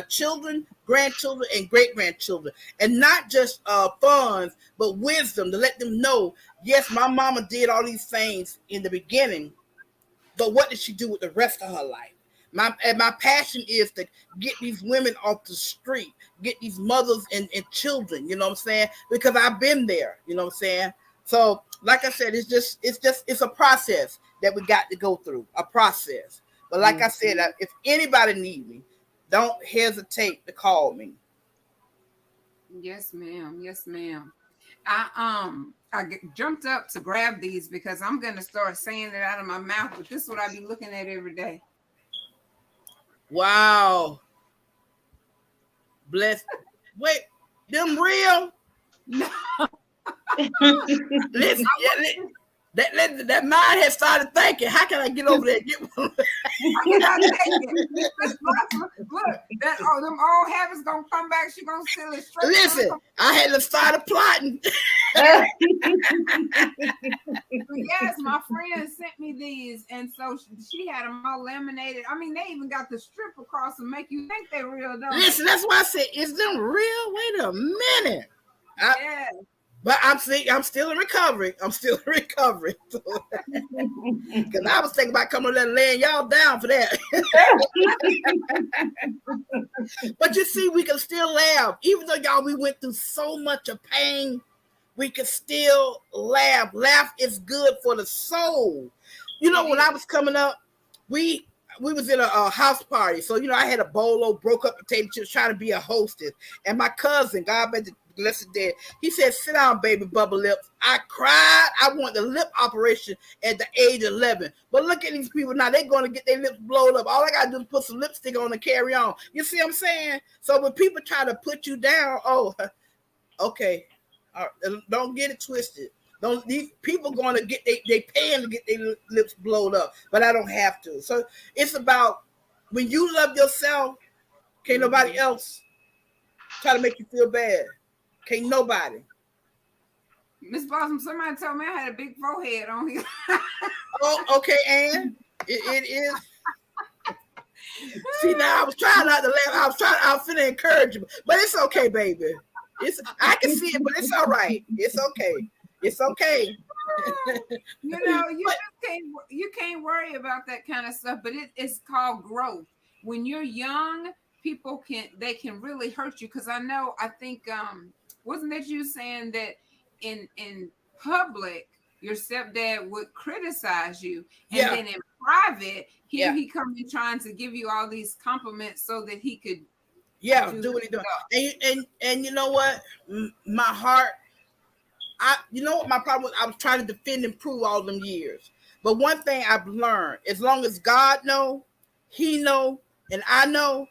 children, grandchildren, and great grandchildren, and not just funds, but wisdom to let them know. Yes, my mama did all these things in the beginning, but what did she do with the rest of her life? My passion is to get these women off the street, get these mothers and children, you know what I'm saying? Because I've been there, you know what I'm saying? So, like I said, it's a process that we got to go through, a process. But like I said, if anybody need me, don't hesitate to call me. Yes, ma'am. Yes, ma'am. I jumped up to grab these because I'm gonna start saying it out of my mouth. But this is what I be looking at every day. Wow. Bless. Wait, them real? No, Listen, I yeah, want you. That mind has started thinking, how can I get over there and get one? I cannot take it. Miss Blossom, look, them old habits gonna come back. She gonna steal it straight. Listen, I had to start plotting. Yes, my friend sent me these, and so she had them all laminated. I mean, they even got the strip across to make you think they're real. Listen, that's why I said, is them real? Wait a minute. Yeah. But I'm still in recovery. Because I was thinking about coming there and laying y'all down for that. But you see, we can still laugh. Even though y'all, we went through so much of pain, we can still laugh. Laugh is good for the soul. You know, when I was coming up, we was in a house party. So, you know, I had a bolo, broke up potato chips, trying to be a hostess. And my cousin, God bless his dead, he said, sit down, baby, bubble lips. I cried. I want the lip operation at the age of 11. But look at these people now. They're going to get their lips blown up. All I got to do is put some lipstick on and carry on. You see what I'm saying? So when people try to put you down, oh, okay. Don't get it twisted. These people going to get they paying to get their lips blown up, but I don't have to. So it's about when you love yourself, can't nobody else try to make you feel bad. Can't nobody. Miss Blossom, somebody told me I had a big forehead on here. Oh, okay, Ann. It is. See, now I was trying not to laugh. I was finna encourage you, but it's okay, baby. I can see it, but it's all right. It's okay. It's okay. You know, you can't worry about that kind of stuff, but it's called growth. When you're young, people can really hurt you. Because I think wasn't that you saying that in public your stepdad would criticize you, and then in private he come in trying to give you all these compliments so that he could do what he does. And you know what, my heart, you know what my problem was? I was trying to defend and prove all them years. But one thing I've learned, as long as God know, he know, and I know,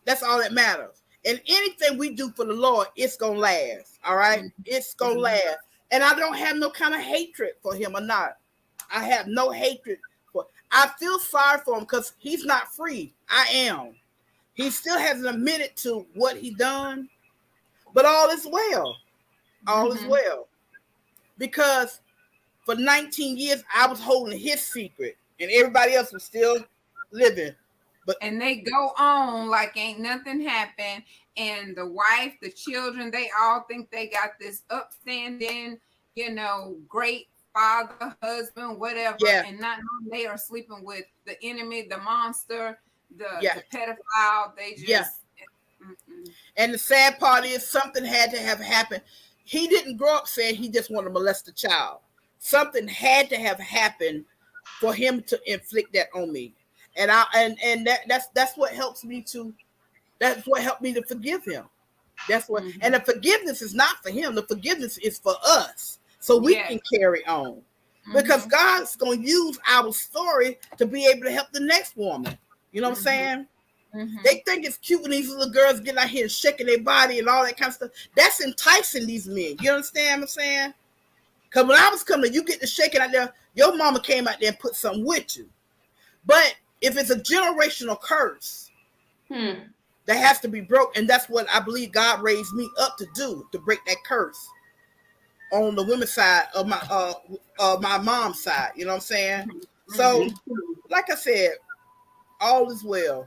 that's all that matters. And anything we do for the Lord, it's going to last. All right? It's going to last. And I don't have no kind of hatred for him or not. I have no hatred for. I feel sorry for him because he's not free. I am. He still hasn't admitted to what he done. But all is well. All is well. Because for 19 years, I was holding his secret. And everybody else was still living. And they go on like ain't nothing happened. And the wife, the children, they all think they got this upstanding, great father, husband, whatever. Yeah. And not knowing they are sleeping with the enemy, the monster, the pedophile. They just. And the sad part is something had to have happened. He didn't grow up saying he just wanted to molest a child. Something had to have happened for him to inflict that on me. And that's what helps me to. That's what helped me to forgive him. That's what. And the forgiveness is not for him. The forgiveness is for us, so we can carry on. Because God's going to use our story to be able to help the next woman. You know what I'm saying? They think it's cute when these little girls get out here and shaking their body and all that kind of stuff. That's enticing these men. You understand what I'm saying? Because when I was coming, you get to shaking out there. Your mama came out there and put something with you. But if it's a generational curse, that has to be broke. And that's what I believe God raised me up to do, to break that curse on the women's side of my mom's side. You know what I'm saying? So, like I said, all is well.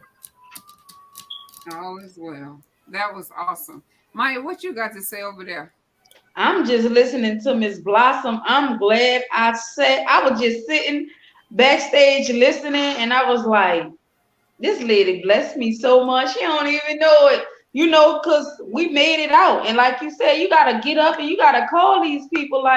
All is well. That was awesome. Maya, what you got to say over there? I'm just listening to Miss Blossom. I'm glad I was just sitting backstage listening, and I was like, this lady blessed me so much. She don't even know it, because we made it out. And like you said, you got to get up and you got to call these people,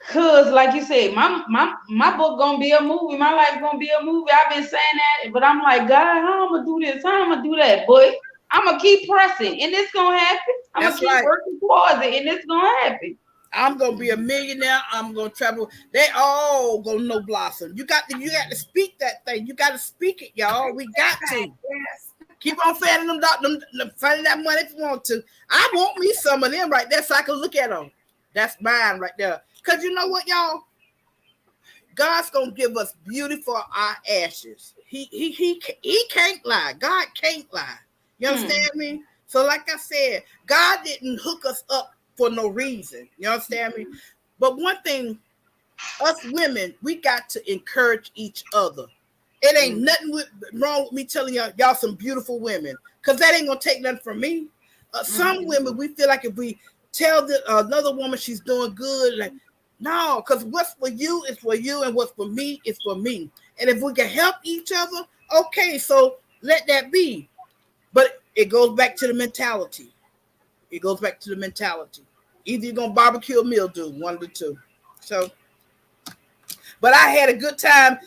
because like you said, my book going to be a movie. My life going to be a movie. I've been saying that, but I'm like, God, how I'm going to do this? How I'm going to do that? But I'm going to keep pressing, and it's going to happen. I'm going to keep working towards it, and it's going to happen. I'm gonna be a millionaire. I'm gonna travel. They all gonna know Blossom. You got to speak that thing. You got to speak it, y'all. We got to. Yes. Keep on fanning them, fanning that money if you want to. I want me some of them right there so I can look at them. That's mine right there. Because you know what, y'all? God's gonna give us beauty for our ashes. He can't lie. God can't lie. You understand me? So, like I said, God didn't hook us up for no reason. You understand me? But one thing, us women, we got to encourage each other. It ain't nothing wrong with me telling y'all some beautiful women, because that ain't gonna take nothing from me. Some women, we feel like if we tell another woman she's doing good, like, no, because what's for you is for you, and what's for me is for me. And if we can help each other, okay, so let that be. But it goes back to the mentality. It goes back to the mentality. Either you're gonna barbecue or mildew, one of the two. So, but I had a good time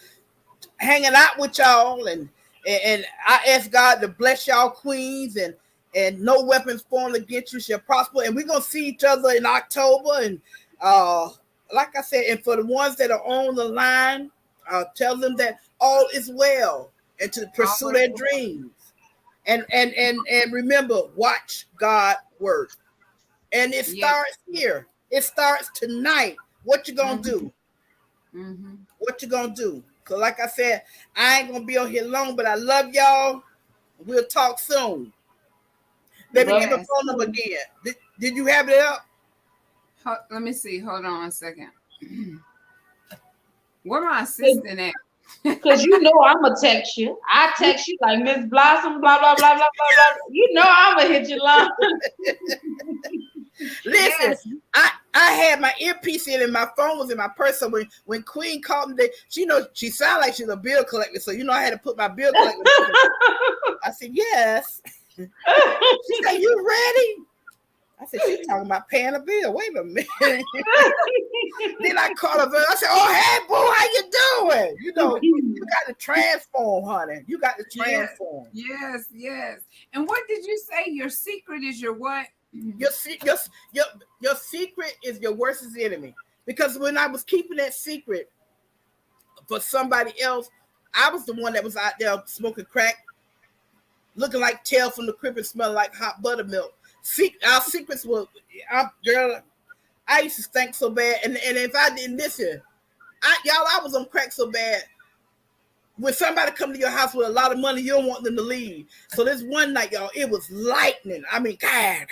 hanging out with y'all, and I ask God to bless y'all queens, and no weapons formed against you shall prosper. And we're gonna see each other in October. And like I said, and for the ones that are on the line, tell them that all is well and to pursue their dreams. And remember, watch God work. And it starts here. It starts tonight. What you gonna do? What you gonna do? So like I said, I ain't gonna be on here long, but I love y'all. We'll talk soon. Let me give a phone number again. Did you have it up? Let me see. Hold on a second. Where my assistant at? Because you know I'm going to text you. I text you like Miss Blossom, blah, blah, blah, blah, blah, blah. You know I'm going to hit your line. Listen, I had my earpiece in and my phone was in my purse. So when Queen called me, she sounded like she's a bill collector. So I had to put my bill collector. I said, yes. She said, you ready? I said, she's talking about paying a bill. Wait a minute. Then I called her. I said, oh, hey, boo, how you doing? You got to transform, honey. You got to transform. Yes. And what did you say? Your secret is your what? Your secret is your worst enemy. Because when I was keeping that secret for somebody else, I was the one that was out there smoking crack, looking like tail from the crib and smelling like hot buttermilk. Our secrets were, girl, I used to stink so bad. And if I didn't listen, I was on crack so bad. When somebody come to your house with a lot of money, you don't want them to leave. So this one night, y'all, it was lightning. I mean, God.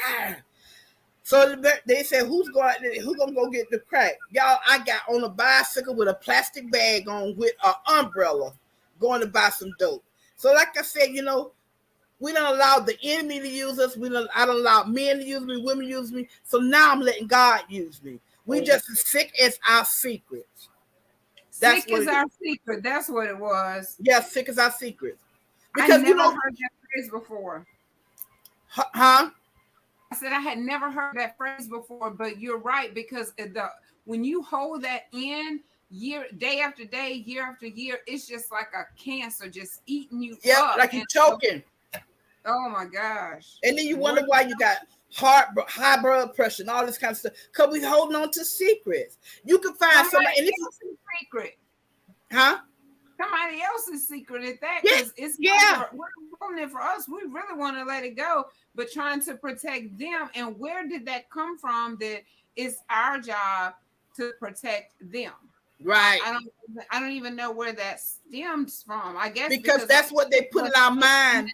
So they said, who's going to go get the crack? Y'all, I got on a bicycle with a plastic bag on with an umbrella going to buy some dope. So like I said, we don't allow the enemy to use us. I don't allow men to use me, women use me. So now I'm letting God use me. We just as sick as our secrets. Sick as our secret. That's what it was. Yeah, sick as our secrets. Because I never heard that phrase before. Huh? I said I had never heard that phrase before, but you're right, because when you hold that in day after day, year after year, it's just like a cancer just eating you up. Like you're choking. Oh my gosh. And then you wonder why you got high blood pressure and all this kind of stuff. Because we holding on to secrets. You can find somebody else's secret. Huh? Somebody else's secret at that. We're holding it for us. We really want to let it go, but trying to protect them. And where did that come from? That it's our job to protect them. Right. I don't even know where that stems from. I guess because that's what they put in our mind.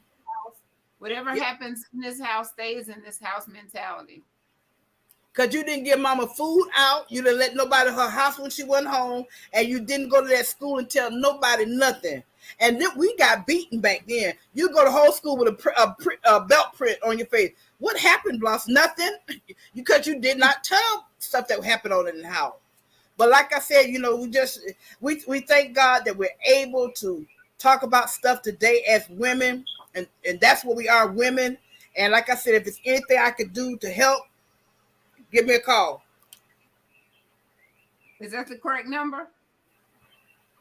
Whatever happens in this house stays in this house mentality. Because you didn't give mama food out. You didn't let nobody in her house when she went home. And you didn't go to that school and tell nobody nothing. And then we got beaten back then. You go to whole school with a belt print on your face. What happened, Bloss? Nothing. Because you did not tell stuff that happened on in the house. But like I said, we thank God that we're able to talk about stuff today as women. And that's what we are, women. And like I said, if there's anything I could do to help, give me a call. Is that the correct number?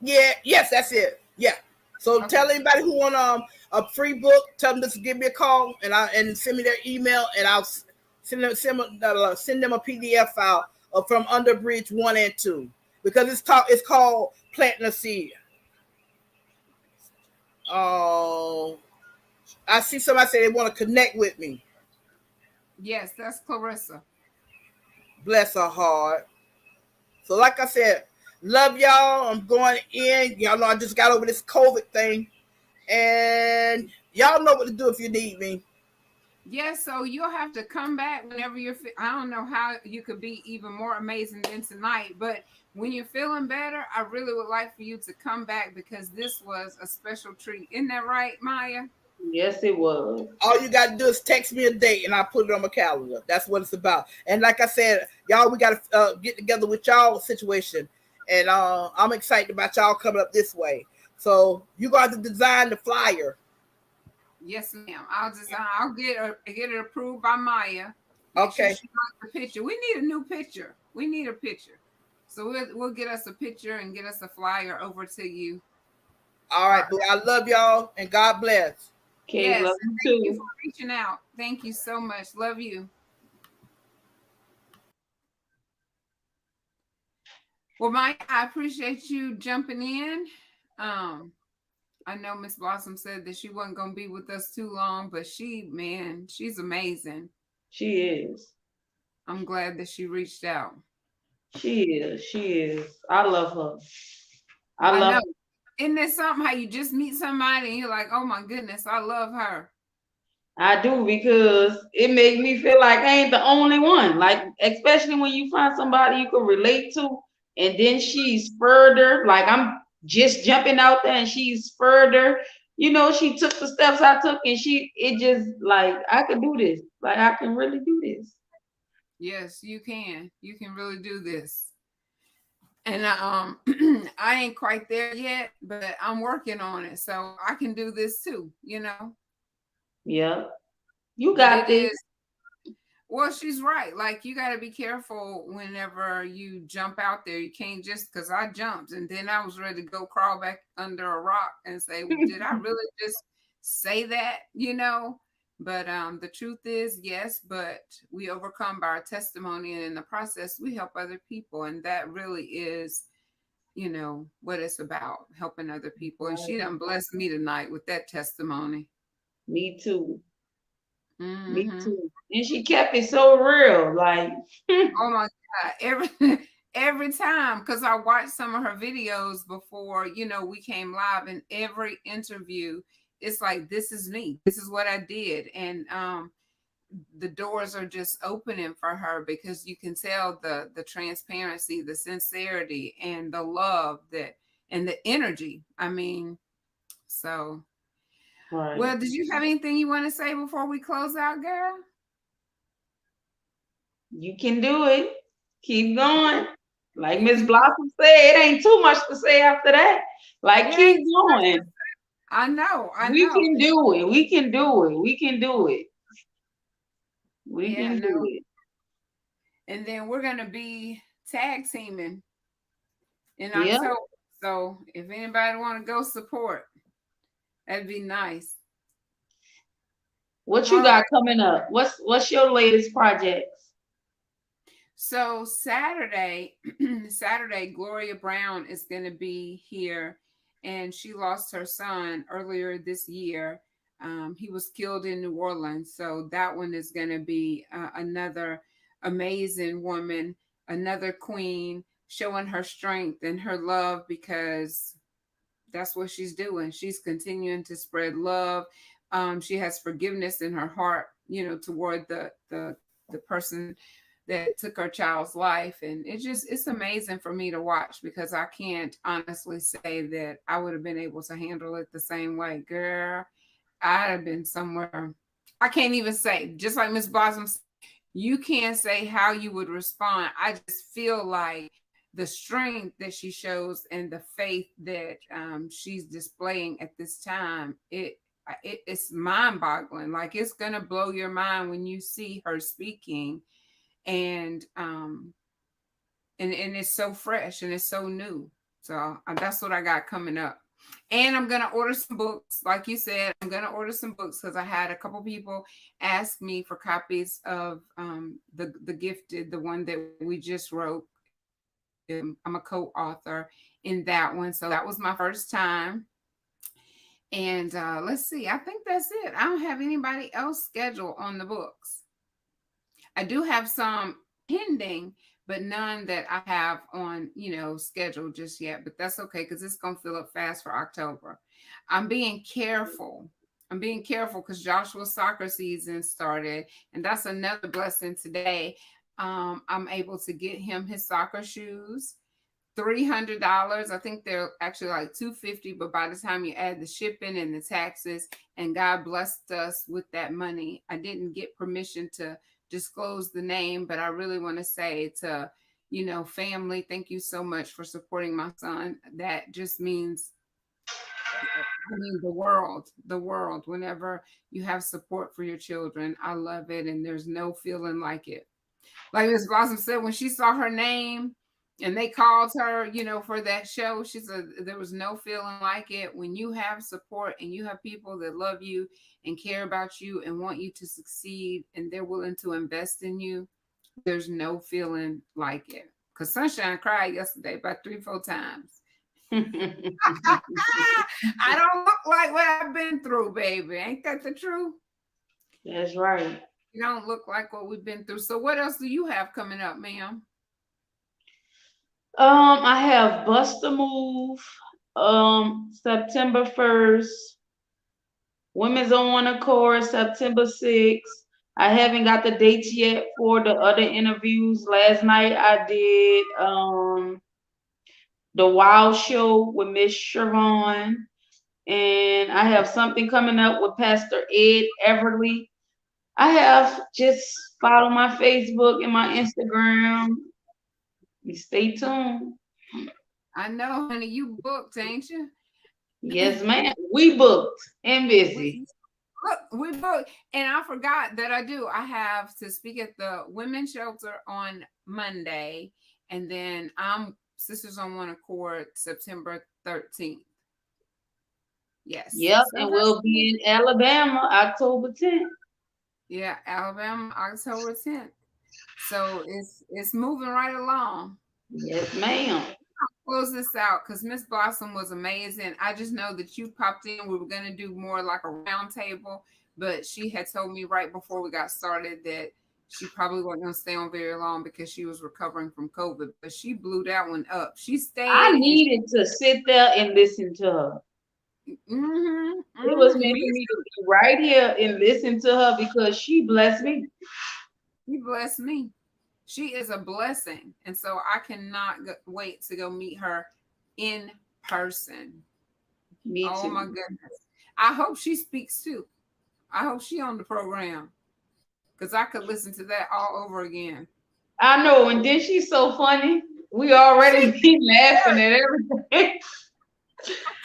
Yeah, yes, that's it. Yeah. So tell anybody who want a free book, tell them to give me a call and send me their email, and I'll send them a PDF file from Under Bridge 1 and 2, because it's called Planting a Seed. Oh, I see somebody say they want to connect with me. Yes, that's Clarissa. Bless her heart. So, like I said, love y'all. I'm going in. Y'all know I just got over this COVID thing. And y'all know what to do if you need me. Yes, so you'll have to come back whenever I don't know how you could be even more amazing than tonight, but when you're feeling better, I really would like for you to come back because this was a special treat. Isn't that right, Maya? Yes, it was. All you got to do is text me a date and I'll put it on my calendar. That's what it's about. And like I said, y'all, we got to get together with y'all situation. And I'm excited about y'all coming up this way. So you got to design the flyer. Yes, ma'am. I'll get it approved by Maya. Make sure Okay. she likes the picture. We need a new picture. We need a picture. So we'll get us a picture and get us a flyer over to you. All right, boo. I love y'all and God bless. Okay, Yes, love and you thank you too. for reaching out. Thank you so much. Love you. Well, Mike, I appreciate you jumping in. Um, I know Miss Blossom said that she wasn't gonna be with us too long, but she's amazing. She is. I'm glad that she reached out. She is. She is. I love her. I I love know. her. Isn't there something how you just meet somebody and you're like, oh my goodness, I love her. I do because it makes me feel like I ain't the only one. Like, especially when you find somebody you can relate to, and then she's further, like I'm just jumping out there and she's further. You know, she took the steps I took and it just like I can do this. Like I can really do this. Yes, you can. You can really do this. And I ain't quite there yet, but I'm working on it. So I can do this too, you know. Yeah. You But got it this. is well, she's right. Like you got to be careful whenever you jump out there. You can't just because I jumped and then I was ready to go crawl back under a rock and say, well, did I really just say that? You know. But the truth is, yes. But we overcome by our testimony, and in the process, we help other people, and that really is, what it's about, helping other people. And she Right. done blessed me tonight with that testimony. Me too. Me Hmm. too. And she kept it so real. Like Oh my God. Every time, because I watched some of her videos before, we came live, and every interview, it's like, this is me. This is what I did. And the doors are just opening for her because you can tell the transparency, the sincerity, and the love that and the energy. I mean, so right. well, did you have anything you want to say before we close out, girl? You can do it. Keep going. Like You Miss can do it. Blossom said, it ain't too much to say after that. Like It keep ain't too much. going. I know, I We know. can do it. We can do it. We can do it. We Yeah, can no. do it. And then we're gonna be tag teaming in Yeah. October. So if anybody want to go support, that'd be nice. What you All got right. coming up? What's your latest projects? So Saturday, Saturday, Gloria Brown is gonna be here, and she lost her son earlier this year. He was killed in New Orleans. So that one is gonna be another amazing woman, another queen, showing her strength and her love because that's what she's doing. She's continuing to spread love. She has forgiveness in her heart, toward the person that took her child's life, and it's amazing for me to watch because I can't honestly say that I would have been able to handle it the same way, girl. I'd have been somewhere. I can't even say. Just like Miss Blossom, you can't say how you would respond. I just feel like the strength that she shows and the faith that she's displaying at this time, it's mind-boggling. Like it's gonna blow your mind when you see her speaking, and and it's so fresh and it's so new. So that's what I got coming up. And I'm gonna order some books, like you said. I'm gonna order some books because I had a couple people ask me for copies of the Gifted, the one that we just wrote. I'm a co-author in that one, so that was my first time. And let's see, I think that's it. I don't have anybody else scheduled on the books. I do have some pending, but none that I have on, schedule just yet. But that's okay because it's gonna fill up fast for October. I'm being careful. I'm being careful because Joshua's soccer season started, and that's another blessing today. I'm able to get him his soccer shoes. $300. I think they're actually like 250, but by the time you add the shipping and the taxes, and God blessed us with that money. I didn't get permission to disclose the name, but I really want to say to, family, thank you so much for supporting my son. That just means, I mean, the world. Whenever you have support for your children, I love it, and there's no feeling like it. Like Miss Blossom said, when she saw her name and they called her, for that show, she said there was no feeling like it. When you have support and you have people that love you and care about you and want you to succeed and they're willing to invest in you, there's no feeling like it. Because Sunshine cried yesterday about 3-4 times. I don't look like what I've been through, baby. Ain't that the truth? That's right. You don't look like what we've been through. So what else do you have coming up, ma'am? I have Bust a Move, September 1st. Women's on One Accord, September 6th. I haven't got the dates yet for the other interviews. Last night I did the Wild Show with Miss Siobhan. And I have something coming up with Pastor Ed Everly. I have just follow my Facebook and my Instagram. Stay tuned. I know, honey, you booked, ain't you? Yes, ma'am. We booked and busy. We booked, and I forgot that I have to speak at the women's shelter on Monday, and then I'm Sisters on One Accord September 13th. Yes. Yep, So and we'll be in Alabama October 10th. Yeah, Alabama October 10th. So it's moving right along. Yes, ma'am. Close this out because Miss Blossom was amazing. I just know that you popped in. We were going to do more like a round table, but she had told me right before we got started that she probably wasn't going to stay on very long because she was recovering from COVID, but she blew that one up. She stayed. I needed to sit there and listen to her. It was meant for me to be right here and listen to her because she blessed me. She blessed me. She is a blessing. And so I cannot wait to go meet her in person. Me too. Oh my goodness. I hope she speaks too. I hope she on the program because I could listen to that all over again. I know. And then she's so funny. We already be laughing at everything.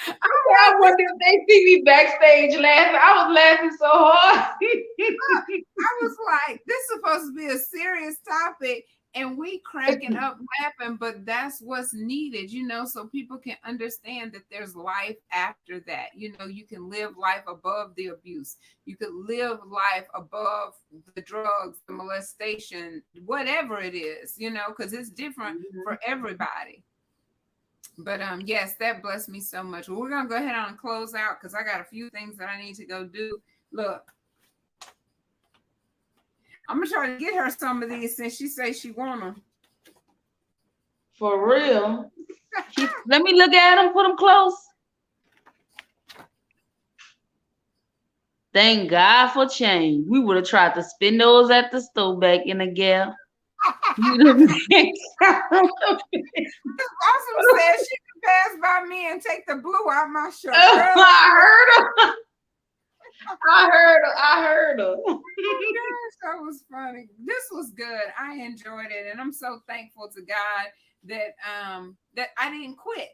I wonder if they see me backstage laughing. I was laughing so hard. I was like, this is supposed to be a serious topic, and we cracking up laughing, but that's what's needed, so people can understand that there's life after that. You can live life above the abuse. You could live life above the drugs, the molestation, whatever it is, because it's different for everybody. But yes, that blessed me so much. Well, we're gonna go ahead and close out because I got a few things that I need to go do. Look, I'm gonna try to get her some of these since she says she want them. For real. Let me look at them. Put them close. Thank God for change. We would have tried to spin those at the store back in the gap. Awesome said she could pass by me and take the blue out my shirt. I heard her. I heard her. Oh gosh, that was funny. This was good. I enjoyed it, and I'm so thankful to God that that I didn't quit,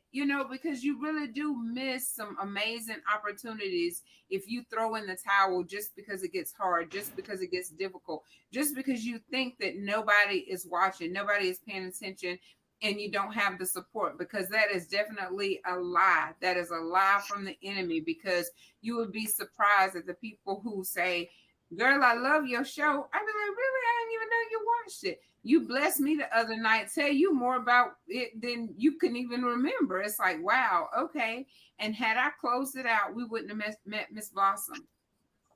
because you really do miss some amazing opportunities if you throw in the towel just because it gets hard, just because it gets difficult, just because you think that nobody is watching, nobody is paying attention, and you don't have the support, because that is definitely a lie. That is a lie from the enemy, because you would be surprised at the people who say, girl, I love your show. I'd be like, really? I didn't even know you watched it. You blessed me the other night, tell you more about it than you can even remember. It's like, wow, okay. And had I closed it out, we wouldn't have met Miss Blossom.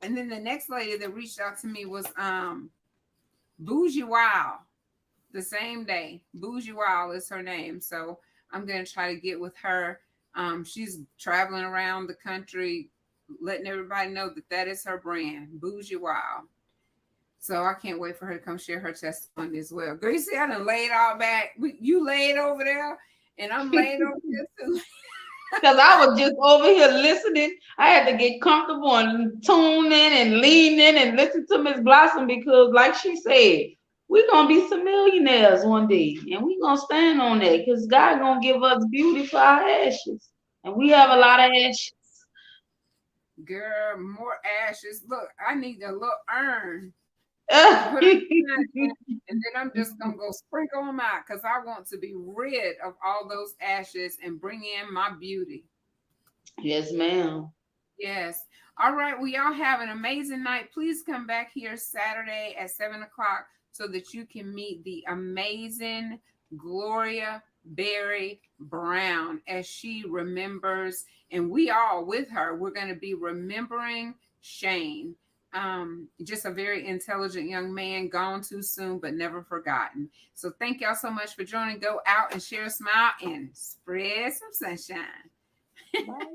And then the next lady that reached out to me was Bougie Wow. the same day. Bougie Wild is her name. So I'm going to try to get with her. She's traveling around the country, letting everybody know that that is her brand, Bougie Wild. So I can't wait for her to come share her testimony as well. Gracie, I done laid all back. You laid over there, and I'm laid over here too. Because I was just over here listening. I had to get comfortable and tune in and lean in and listen to Miss Blossom because, like she said, we're going to be some millionaires one day. And we're going to stand on that because God going to give us beauty for our ashes. And we have a lot of ashes. Girl, more ashes. Look, I need a little urn to put them in, and then I'm just gonna go sprinkle them out because I want to be rid of all those ashes and bring in my beauty. Yes, ma'am. Yes. All right. Well, y'all have an amazing night. Please come back here Saturday at 7 o'clock so that you can meet the amazing Gloria Berry Brown as she remembers, and we all with her, we're going to be remembering Shane. Just a very intelligent young man, gone too soon, but never forgotten. So thank y'all so much for joining. Go out and share a smile and spread some sunshine. Bye.